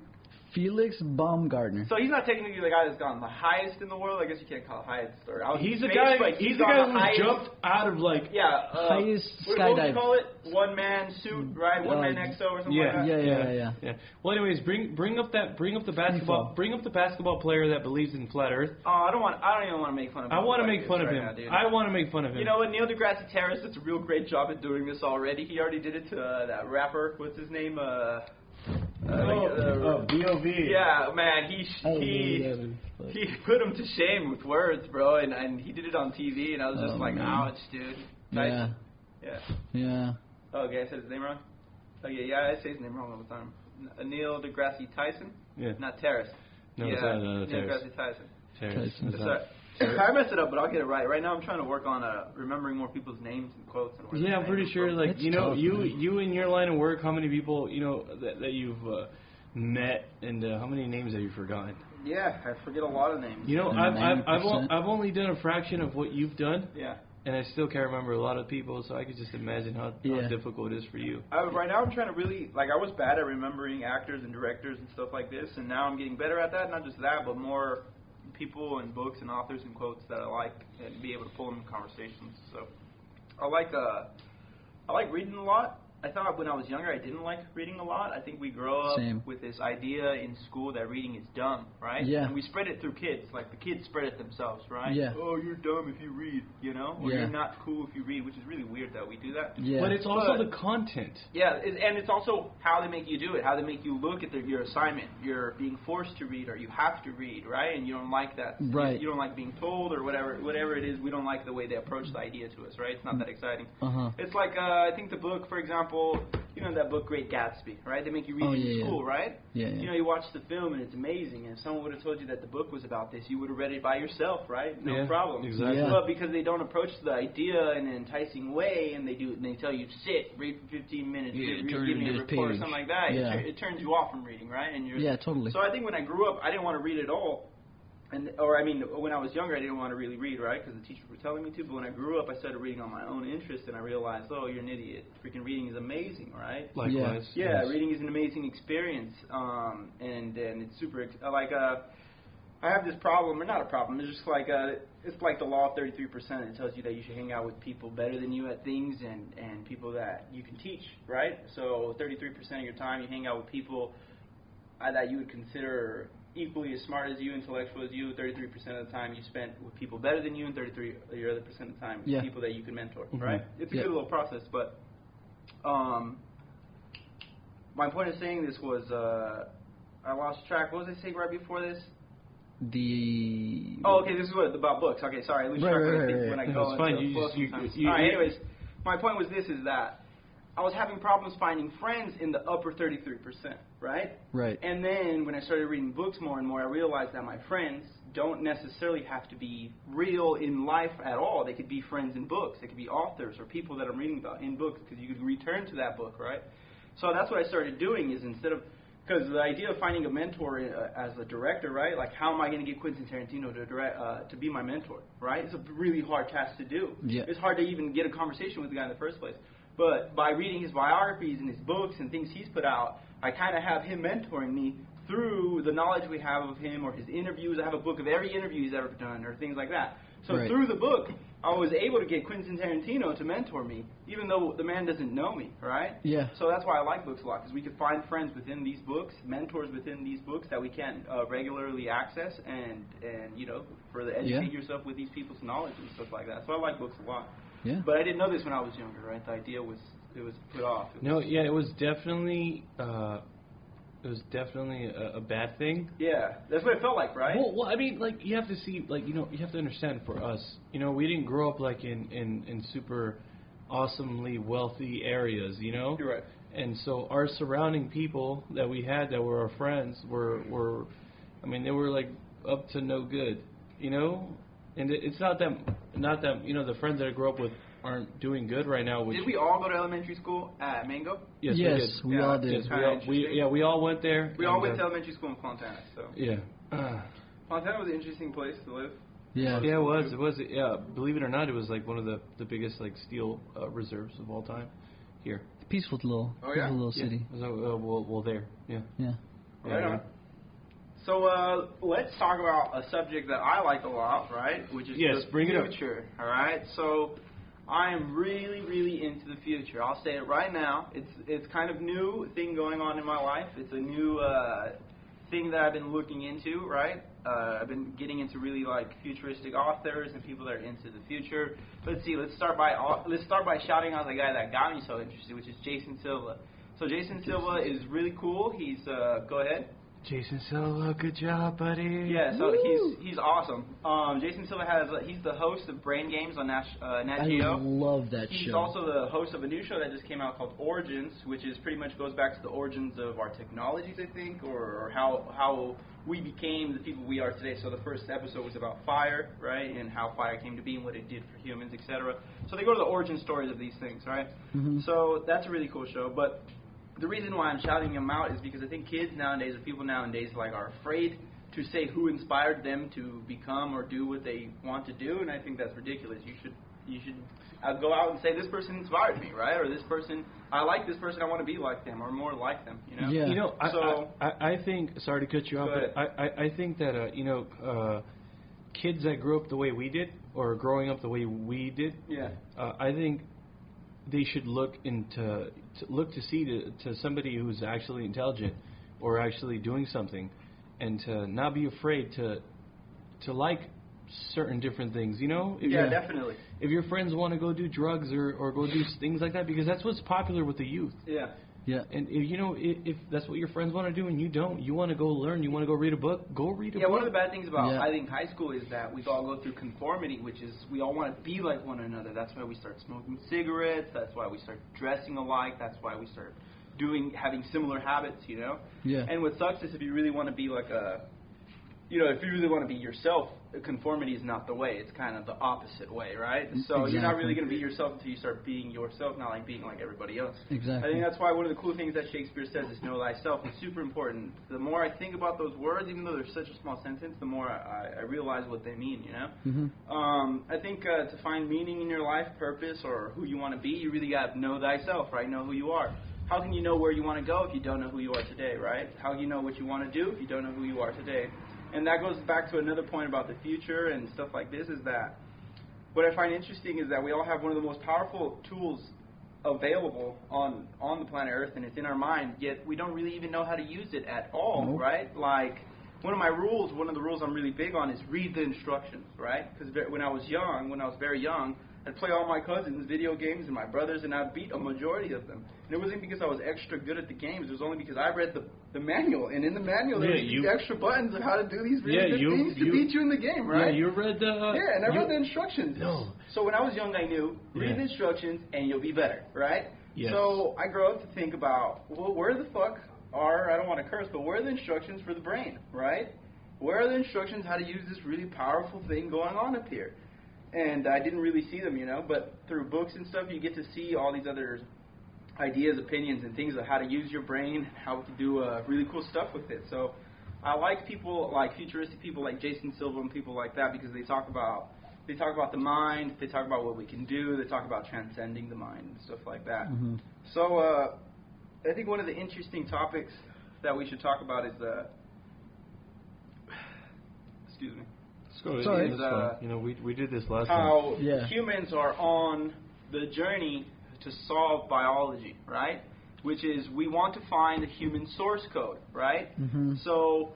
B: Felix Baumgartner.
C: So he's not technically the guy that's gone the highest in the world. I guess you can't call it highest.
A: He's the guy. He's the guy who jumped out of
B: highest
C: what would you
B: skydive.
C: call it? One man suit, right? One man exo or something like that.
B: Yeah.
A: Well, anyways, bring up the basketball player that believes in flat Earth.
C: Oh, I don't even want to make fun of him.
A: I want to make fun of him. I want to make fun of him.
C: You know what? Neil deGrasse Tyson does a real great job at doing this already. He already did it to that rapper. What's his name?
A: B.O.B.
C: Yeah, man, he put him to shame with words, bro, and he did it on TV, and I was just ouch, dude. Tyson.
B: Yeah.
C: Oh, okay, I said his name wrong? Oh, yeah, I say his name wrong all the time. Neil deGrasse Tyson?
A: Yeah.
C: Not Terrace.
A: No, it's
C: Neil
A: not Terrace.
C: deGrasse Tyson.
A: Terrace.
C: I messed it up, but I'll get it right. Right now, I'm trying to work on remembering more people's names and quotes. And
A: I'm pretty sure. Like you in your line of work, how many people that you've met, and how many names have you forgotten?
C: Yeah, I forget a lot of names.
A: I've only done a fraction of what you've done.
C: Yeah.
A: And I still can't remember a lot of people, so I could just imagine how difficult it is for you.
C: Right now, I'm trying to really I was bad at remembering actors and directors and stuff like this, and now I'm getting better at that. Not just that, but more people and books and authors and quotes that I like and be able to pull them in conversations. So I like reading a lot. I thought when I was younger I didn't like reading a lot. I think we grow up with this idea in school that reading is dumb, right?
B: Yeah.
C: And we spread it through kids. Like the kids spread it themselves, right?
B: Yeah.
C: Oh, you're dumb if you read, you know? Or you're not cool if you read, which is really weird that we do that.
B: Yeah.
A: But it's also the content.
C: Yeah, and it's also how they make you do it, how they make you look at your assignment. You're being forced to read or you have to read, right? And you don't like that.
B: Right.
C: You don't like being told or whatever it is. We don't like the way they approach the idea to us, right? It's not that exciting. It's like, I think the book, for example, you know that book Great Gatsby, right? They make you read it in school, right?
B: Yeah,
C: You know, you watch the film and it's amazing, and if someone would have told you that the book was about this, you would have read it by yourself, right? No problem.
A: Exactly.
B: Yeah.
C: But because they don't approach the idea in an enticing way, and they tell you, sit, read for 15 minutes, give me a report or something like that, it turns you off from reading, right? And you're,
B: totally.
C: So I think when I grew up, I didn't want to read at all. When I was younger, I didn't want to really read, right? Because the teachers were telling me to. But when I grew up, I started reading on my own interest, and I realized, oh, you're an idiot. Freaking reading is amazing, right?
A: Likewise.
C: Yeah, reading is an amazing experience, and it's super. I have this problem, or not a problem. It's just like it's like the law of 33%. It tells you that you should hang out with people better than you at things, and people that you can teach, right? So 33% of your time, you hang out with people that you would consider equally as smart as you, intellectual as you. 33% of the time you spent with people better than you, and 33% of the time with people that you can mentor, right? It's a good little process, but my point of saying this was I lost track. What was I saying right before this? This is about books. Okay, sorry, I lose track when I go into books sometimes. All right, anyways, my point was this, is that I was having problems finding friends in the upper 33%, right?
B: Right.
C: And then when I started reading books more and more, I realized that my friends don't necessarily have to be real in life at all. They could be friends in books. They could be authors or people that I'm reading about in books, because you could return to that book, right? So that's what I started doing, is because the idea of finding a mentor as a director, right? Like, how am I going to get Quentin Tarantino to be my mentor, right? It's a really hard task to do.
B: Yeah.
C: It's hard to even get a conversation with the guy in the first place. But by reading his biographies and his books and things he's put out, I kind of have him mentoring me through the knowledge we have of him, or his interviews. I have a book of every interview he's ever done, or things like that. So through the book, I was able to get Quentin Tarantino to mentor me, even though the man doesn't know me, right?
B: Yeah.
C: So that's why I like books a lot, because we can find friends within these books, mentors within these books that we can't regularly access, and further educate yourself with these people's knowledge and stuff like that. So I like books a lot.
B: Yeah.
C: But I didn't know this when I was younger, right? The idea was put off.
A: It was definitely a bad thing.
C: Yeah, that's what it felt like, right?
A: Well, I mean, like, you have to see, like, you have to understand, for us, we didn't grow up like in super awesomely wealthy areas,
C: You're right.
A: And so our surrounding people that we had that were our friends were they were like up to no good, And it's not that the friends that I grew up with aren't doing good right now.
C: Did we all go to elementary school at Mango?
A: Yes,
B: we all did.
A: Yes, we all went there.
C: We all went to elementary school in Fontana. So
A: yeah,
C: Fontana was an interesting place to live.
B: Yeah,
A: it was. Yeah, believe it or not, it was like one of the biggest like steel reserves of all time here.
B: Peaceful little city.
A: Well, there. Yeah.
B: Yeah.
C: Right on. So let's talk about a subject that I like a lot, right? Which is the future. All right. So I am really, really into the future. I'll say it right now. It's kind of new thing going on in my life. It's a new thing that I've been looking into, right? I've been getting into really like futuristic authors and people that are into the future. Let's see. Let's start by shouting out the guy that got me so interested, which is Jason Silva. So Jason Silva is really cool. He's go ahead.
A: Jason Silva, good job, buddy.
C: Yeah, so he's awesome. Jason Silva he's the host of Brain Games on Nat Geo.
B: I love that show.
C: He's also the host of a new show that just came out called Origins, which is pretty much goes back to the origins of our technologies, I think, or how we became the people we are today. So the first episode was about fire, right, and how fire came to be and what it did for humans, etc. So they go to the origin stories of these things, right? Mm-hmm. So that's a really cool show, but the reason why I'm shouting him out is because I think kids nowadays, or people nowadays, like, are afraid to say who inspired them to become or do what they want to do, and I think that's ridiculous. You should go out and say, this person inspired me, right? Or this person, I like this person, I want to be like them, or more like them,
B: Yeah.
A: I think, sorry to cut you off, but I think that, kids that grew up the way we did, or growing up the way we did,
C: yeah,
A: I think they should look to see to somebody who's actually intelligent or actually doing something, and to not be afraid to like certain different things, you know?
C: Definitely.
A: If your friends want to go do drugs or go do things like that, because that's what's popular with the youth.
C: Yeah.
B: Yeah.
A: And if that's what your friends want to do and you don't, you want to go learn, you want to go read a book, go read a book.
C: Yeah, one of the bad things about, I think, high school is that we all go through conformity, which is we all want to be like one another. That's why we start smoking cigarettes. That's why we start dressing alike. That's why we start having similar habits, you know?
B: Yeah.
C: And what sucks is if you really want to be like if you really want to be yourself, conformity is not the way. It's kind of the opposite way, right? So You're not really going to be yourself until you start being yourself, not like being like everybody else.
B: Exactly.
C: I think that's why one of the cool things that Shakespeare says is know thyself. It's super important. The more I think about those words, even though they're such a small sentence, the more I realize what they mean, you know?
B: Mm-hmm.
C: I think to find meaning in your life, purpose, or who you want to be, you really got to know thyself, right? Know who you are. How can you know where you want to go if you don't know who you are today, right? How do you know what you want to do if you don't know who you are today? And that goes back to another point about the future and stuff like this, is that what I find interesting is that we all have one of the most powerful tools available on the planet Earth, and it's in our mind, yet we don't really even know how to use it at all, right? Like, one of the rules I'm really big on is read the instructions, right? Because when I was very young, I'd play all my cousins' video games and my brothers, and I'd beat a majority of them. And it wasn't because I was extra good at the games. It was only because I read the manual. And in the manual, there were these extra buttons of how to do these really good things to beat you in the game, right?
A: Yeah, you read the...
C: and I read the instructions.
A: No.
C: So when I was young, I knew, read the instructions and you'll be better, right?
A: Yes.
C: So I grew up to think about, well, where the fuck are, I don't want to curse, but where are the instructions for the brain, right? Where are the instructions how to use this really powerful thing going on up here? And I didn't really see them, you know, but through books and stuff, you get to see all these other ideas, opinions, and things of how to use your brain, how to do really cool stuff with it. So I like people, like futuristic people like Jason Silva and people like that, because they talk about the mind, they talk about what we can do, they talk about transcending the mind and stuff like that.
B: Mm-hmm.
C: So I think one of the interesting topics that we should talk about is excuse me.
B: Sorry.
A: We did this last time.
C: How humans are on the journey to solve biology, right? Which is, we want to find the human source code, right?
B: Mm-hmm.
C: So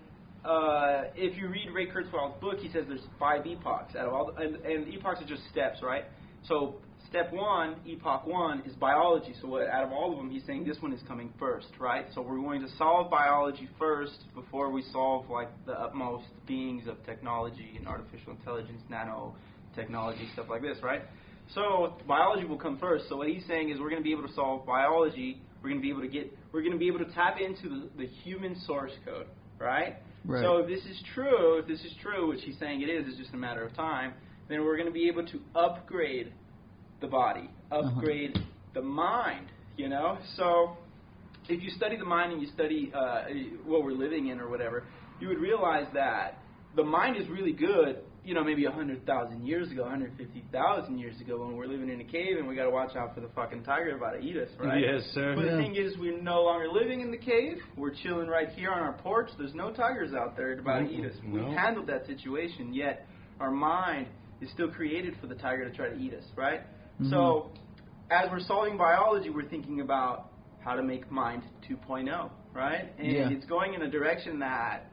C: if you read Ray Kurzweil's book, he says there's 5 epochs out of all, and epochs are just steps, right? So step 1, epoch 1, is biology. So out of all of them, he's saying this one is coming first, right? So we're going to solve biology first before we solve like the utmost beings of technology and artificial intelligence, nanotechnology, stuff like this, right? So biology will come first. So what he's saying is we're going to be able to solve biology. We're going to be able to tap into the human source code, right?
B: Right.
C: So if this is true, which he's saying it is, it's just a matter of time, then we're going to be able to upgrade the body, upgrade the mind, you know? So if you study the mind and you study what we're living in or whatever, you would realize that the mind is really good, you know, maybe 100,000 years ago, 150,000 years ago, when we're living in a cave and we got to watch out for the fucking tiger about to eat us, right?
A: Yes, sir.
C: But the thing is, we're no longer living in the cave. We're chilling right here on our porch. There's no tigers out there about to eat us.
A: No.
C: We handled that situation, yet our mind is still created for the tiger to try to eat us, right?
B: Mm-hmm.
C: So as we're solving biology, we're thinking about how to make mind 2.0, right? And it's going in a direction that,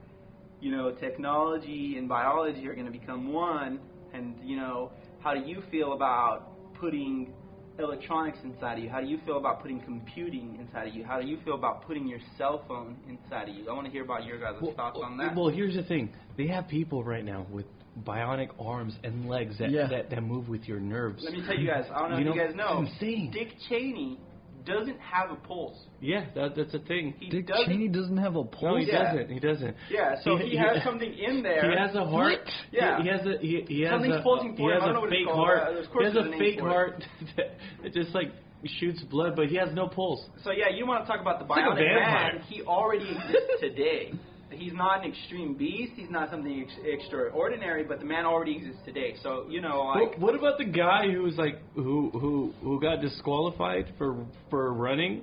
C: you know, technology and biology are going to become one. And, you know, how do you feel about putting electronics inside of you? How do you feel about putting computing inside of you? How do you feel about putting your cell phone inside of you? I want to hear about your guys' thoughts on that.
A: Well, here's the thing. They have people right now with bionic arms and legs that move with your nerves.
C: Let me tell you guys, I don't know if you guys know,
A: it's insane.
C: Dick Cheney doesn't have a pulse.
A: Yeah, that's a thing.
B: Dick Cheney doesn't have a pulse?
A: No, he doesn't. He doesn't.
C: Yeah, so he has something in there.
A: He has a heart.
C: What? Yeah.
A: He has
C: Something's pulsing for him. I don't know what it's called.
A: He has a fake heart that just like shoots blood, but he has no pulse.
C: So yeah, you want to talk about the bionic man? He already exists today. He's not an extreme beast. He's not something extraordinary, but the man already exists today. So, you know, like...
A: What about the guy who was like, who got disqualified for running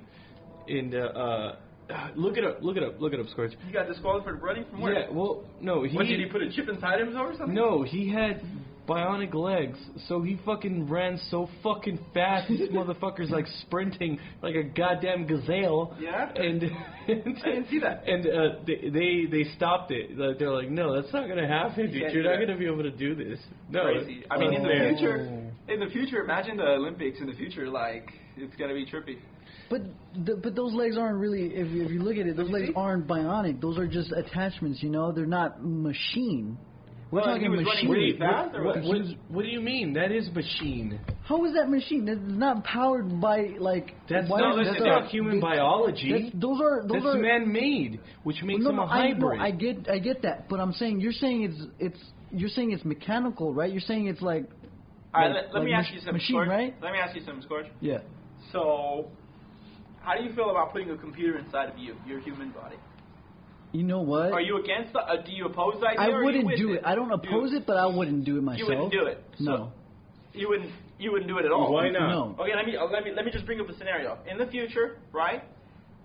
A: in the, look it up, Scorch.
C: He got disqualified for running from where?
A: Yeah, well, no,
C: What, did he put a chip inside him or something?
A: No, he had bionic legs, so he fucking ran so fucking fast. This motherfucker's like sprinting like a goddamn gazelle.
C: Yeah.
A: And
C: I didn't see that.
A: And they stopped it. They're like, no, that's not gonna happen, dude. You're not gonna be able to do this. No.
C: Crazy. I mean, in the future, imagine the Olympics in the future. Like, it's gonna be trippy.
B: But those legs aren't really. If you look at it, those legs aren't bionic. Those are just attachments. You know, they're not machine. We're talking machine.
C: Really fast,
A: what do you mean? That is machine.
B: How is that machine? That's not powered by like.
A: That's not human biology.
B: Those are
A: man-made, which makes them a hybrid.
B: I get that, but I'm saying you're saying it's mechanical, right? You're saying it's like.
C: All right, let me ask you something,
B: machine,
C: Scorch.
B: right?
C: Let me ask you something, Scorch.
B: Yeah.
C: So, how do you feel about putting a computer inside of you, your human body?
B: You know what?
C: Are you against the? Do you oppose the idea?
B: I wouldn't do it. I don't oppose it, but I wouldn't do it myself.
C: You wouldn't do it.
B: No.
C: So you wouldn't do it at all.
A: Why not?
B: No.
C: Okay, let me just bring up a scenario. In the future, right?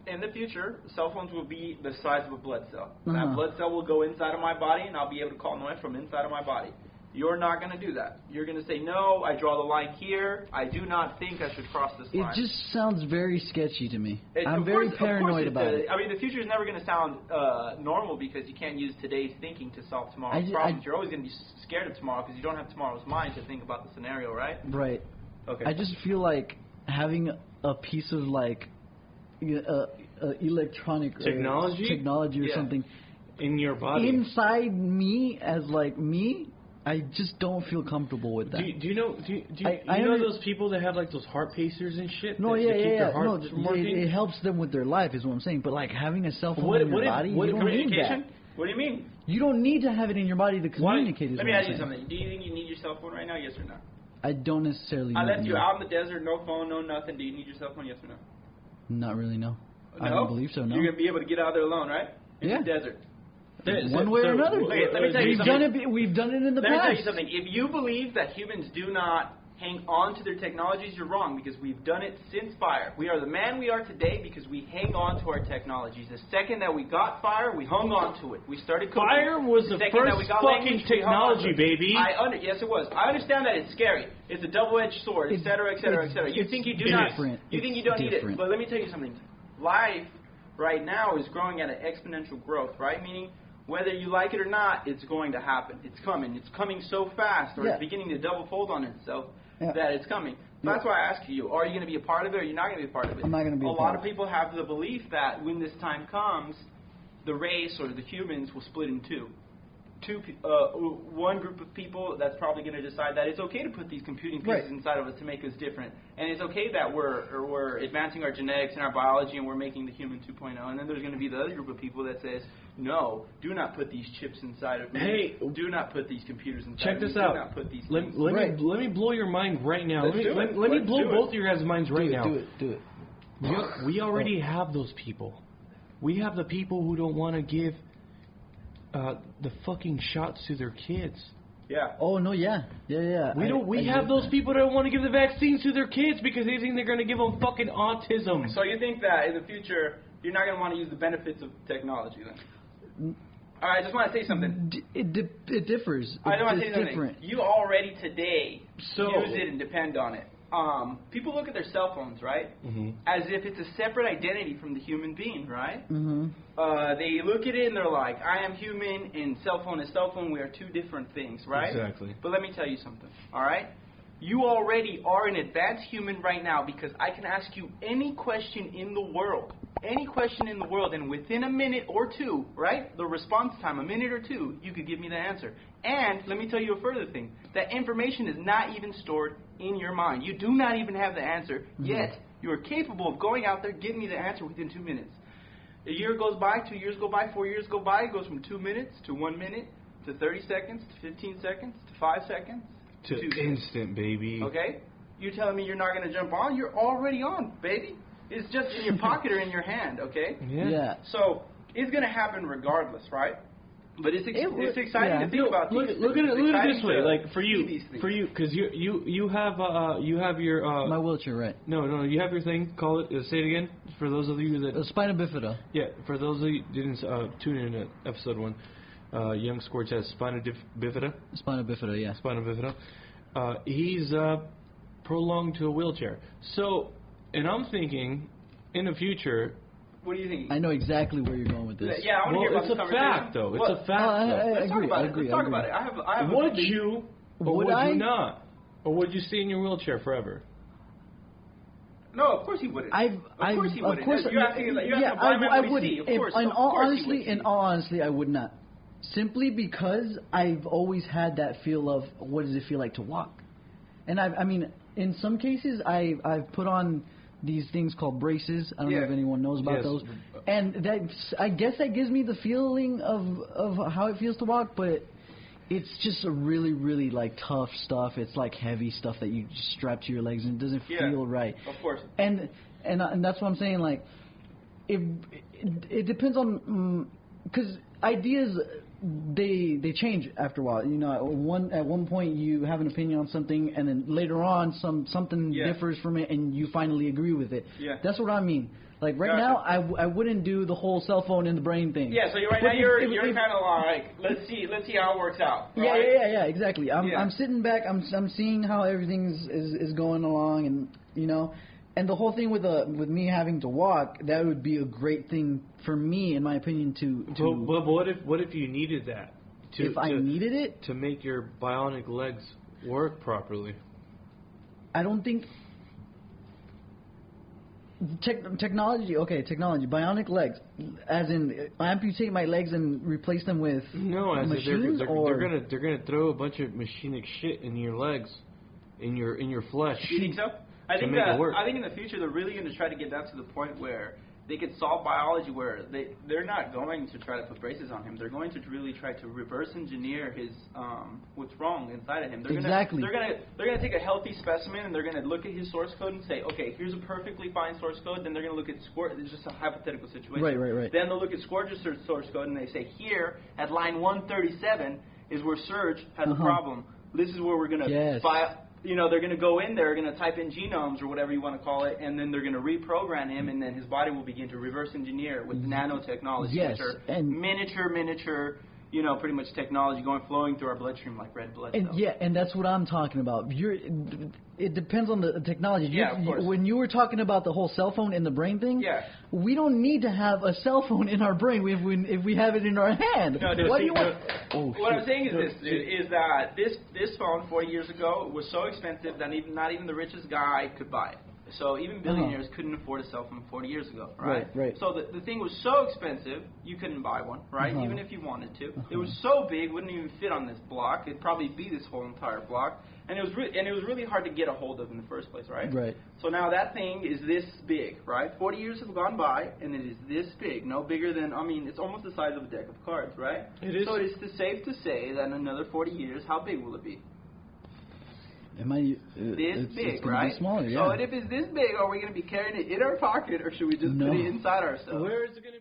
C: In the future, cell phones will be the size of a blood cell. That blood cell will go inside of my body, and I'll be able to call noise from inside of my body. You're not going to do that. You're going to say, no, I draw the line here. I do not think I should cross this line.
B: It just sounds very sketchy to me. I'm very paranoid about it.
C: I mean, the future is never going to sound normal because you can't use today's thinking to solve tomorrow's problems. You're always going to be scared of tomorrow because you don't have tomorrow's mind to think about the scenario, right?
B: Right.
C: Okay.
B: I just feel like having a piece of like electronic technology or something
A: in your body
B: inside me as like me. I just don't feel comfortable with that.
A: Do you know those people that have like those heart pacers and shit?
B: No,
A: that
B: yeah.
A: keep their heart working?
B: It helps them with their life, is what I'm saying. But like having a cell phone in your body, you don't need that.
C: What do you mean?
B: You don't need to have it in your body to communicate.
C: Let me ask you something. Do you think you need your cell phone right now? Yes or no?
B: I don't necessarily.
C: I left you out in the desert, no phone, no nothing. Do you need your cell phone? Yes or no?
B: Not really. No.
C: No?
B: I don't believe so. No.
C: You're gonna be able to get out there alone, right? In the desert.
B: One way or another.
C: Okay, let me tell you something.
B: We've done it in the past.
C: Let me tell you something. If you believe that humans do not hang on to their technologies, you're wrong because we've done it since fire. We are the man we are today because we hang on to our technologies. The second that we got fire, we hung on to it. We started cooking.
A: Fire was the first fucking technology, baby.
C: Yes, it was. I understand that it's scary. It's a double-edged sword, etc., etc., etc. You think you do not? You think you don't need it? But let me tell you something. Life right now is growing at an exponential growth, right? Meaning, whether you like it or not, it's going to happen. It's coming. It's coming so fast, or it's beginning to double fold on itself that it's coming. That's why I ask you, are you going to be a part of it or you're not going to be a part of it?
B: I'm not going to be a part
C: lot of people have the belief that when this time comes, the race or the humans will split in two. One group of people that's probably going to decide that it's okay to put these computing pieces inside of us to make us different, and it's okay that we're advancing our genetics and our biology and we're making the human 2.0. And then there's going to be the other group of people that says, no, do not put these chips inside of me.
A: Hey,
C: do not put these computers inside
A: check
C: of me.
A: this out.
C: Do not put these
A: let me blow your mind right now. Let me blow both of your guys' minds right now.
B: Do it.
A: We already have those people. We have the people who don't want to give the fucking shots to their kids.
C: Yeah.
B: Oh no, yeah.
A: We have those people that don't want to give the vaccines to their kids because they think they're going to give them fucking autism.
C: So you think that in the future you're not going to want to use the benefits of technology then? All right, I just want to say something.
B: It differs.
C: I don't want to say something.
B: Different.
C: You already today use it and depend on it. People look at their cell phones, right, as if it's a separate identity from the human being, right? They look at it and they're like, I am human and cell phone is cell phone. We are two different things, right?
A: Exactly.
C: But let me tell you something, all right? You already are an advanced human right now because I can ask you any question in the world, and within a minute or two, right, the response time, a minute or two, you could give me the answer. And let me tell you a further thing. That information is not even stored in your mind. You do not even have the answer, yet you are capable of going out there, giving me the answer within 2 minutes. A year goes by, 2 years go by, 4 years go by, it goes from 2 minutes to 1 minute to 30 seconds to 15 seconds to 5 seconds.
A: To instant, baby.
C: Okay? You're telling me you're not going to jump on? You're already on, baby. It's just in your pocket or in your hand, okay?
B: Yeah.
C: So, it's going to happen regardless, right? But it's exciting to think about these things.
A: Look at it this way, like for you, because you have your
B: my wheelchair, right?
A: No, you have your thing. Call it. Say it again for those of you that
B: spina bifida.
A: Yeah, for those of you who didn't tune in at episode 1, young Scorch has spina bifida.
B: Spina bifida, yeah.
A: Spina bifida. He's prolonged to a wheelchair. So, and I'm thinking, in the future...
C: What do you think?
B: I know exactly where you're going with this.
C: Yeah, I want to hear about this conversation.
A: Fact, though. It's a fact, though.
C: Let's talk about it. I have
A: would you, or would
B: I?
A: you not? Or would you stay in your wheelchair forever?
C: No, of course he wouldn't. Of course he wouldn't. You're asking
B: I would. In all honesty, I would not. Simply because I've always had that feel of what does it feel like to walk, and I mean, in some cases, I've put on these things called braces. I don't know if anyone knows about those, and I guess that gives me the feeling of how it feels to walk, but. It's just a really, really, like, tough stuff. It's, like, heavy stuff that you just strap to your legs, and it doesn't feel right.
C: Of course.
B: And that's what I'm saying, like, it depends on... Because ideas, they change after a while. You know, at one point you have an opinion on something, and then later on something differs from it, and you finally agree with it. Yeah. That's what I mean. Like right now, I wouldn't do the whole cell phone in the brain thing.
C: Yeah, so you're kind of like let's see how it works out. Right?
B: Yeah, exactly. I'm sitting back. I'm seeing how everything is going along, and you know, and the whole thing with me having to walk, that would be a great thing for me, in my opinion.
A: But what if you needed that?
B: I needed it
A: to make your bionic legs work properly.
B: I don't think. Technology, bionic legs, as in amputate my legs and replace them with machines,
A: they're gonna throw a bunch of machinic shit in your legs, in your flesh.
C: You think so? I think in the future they're really going to try to get that to the point where they could solve biology where they're not going to try to put braces on him. They're going to really try to reverse engineer his what's wrong inside of him. They're gonna take a healthy specimen and they're gonna look at his source code and say, okay, here's a perfectly fine source code. Then they're gonna look at Scorch. It's just a hypothetical situation.
B: Right.
C: Then they'll look at Scorch's source code and they say, here at line 137 is where Serge has a problem. This is where we're gonna you know, they're going to go in there, they're going to type in genomes or whatever you want to call it, and then they're going to reprogram him, and then his body will begin to reverse engineer with nanotechnology, which are miniature, you know, pretty much technology flowing through our bloodstream like red blood cells.
B: And that's what I'm talking about. It depends on the technology.
C: Of course.
B: When you were talking about the whole cell phone in the brain thing, we don't need to have a cell phone in our brain if we have it in our hand.
C: What I'm saying is that this phone 40 years ago was so expensive that not even the richest guy could buy it. So even billionaires couldn't afford a cell phone 40 years ago, right?
B: Right.
C: So the thing was so expensive, you couldn't buy one, right? Even if you wanted to. It was so big, wouldn't even fit on this block. It'd probably be this whole entire block. And it was really hard to get a hold of in the first place, right?
B: Right.
C: So now that thing is this big, right? 40 years have gone by, and it is this big. No bigger than, it's almost the size of a deck of cards, right?
A: It is.
C: So it is safe to say that in another 40 years, how big will it be?
B: It's
C: big,
B: gonna
C: right?
B: Be smaller,
C: So if it's this big, are we going to be carrying it in our pocket, or should we just put it inside ourselves?
A: Where is it going to be?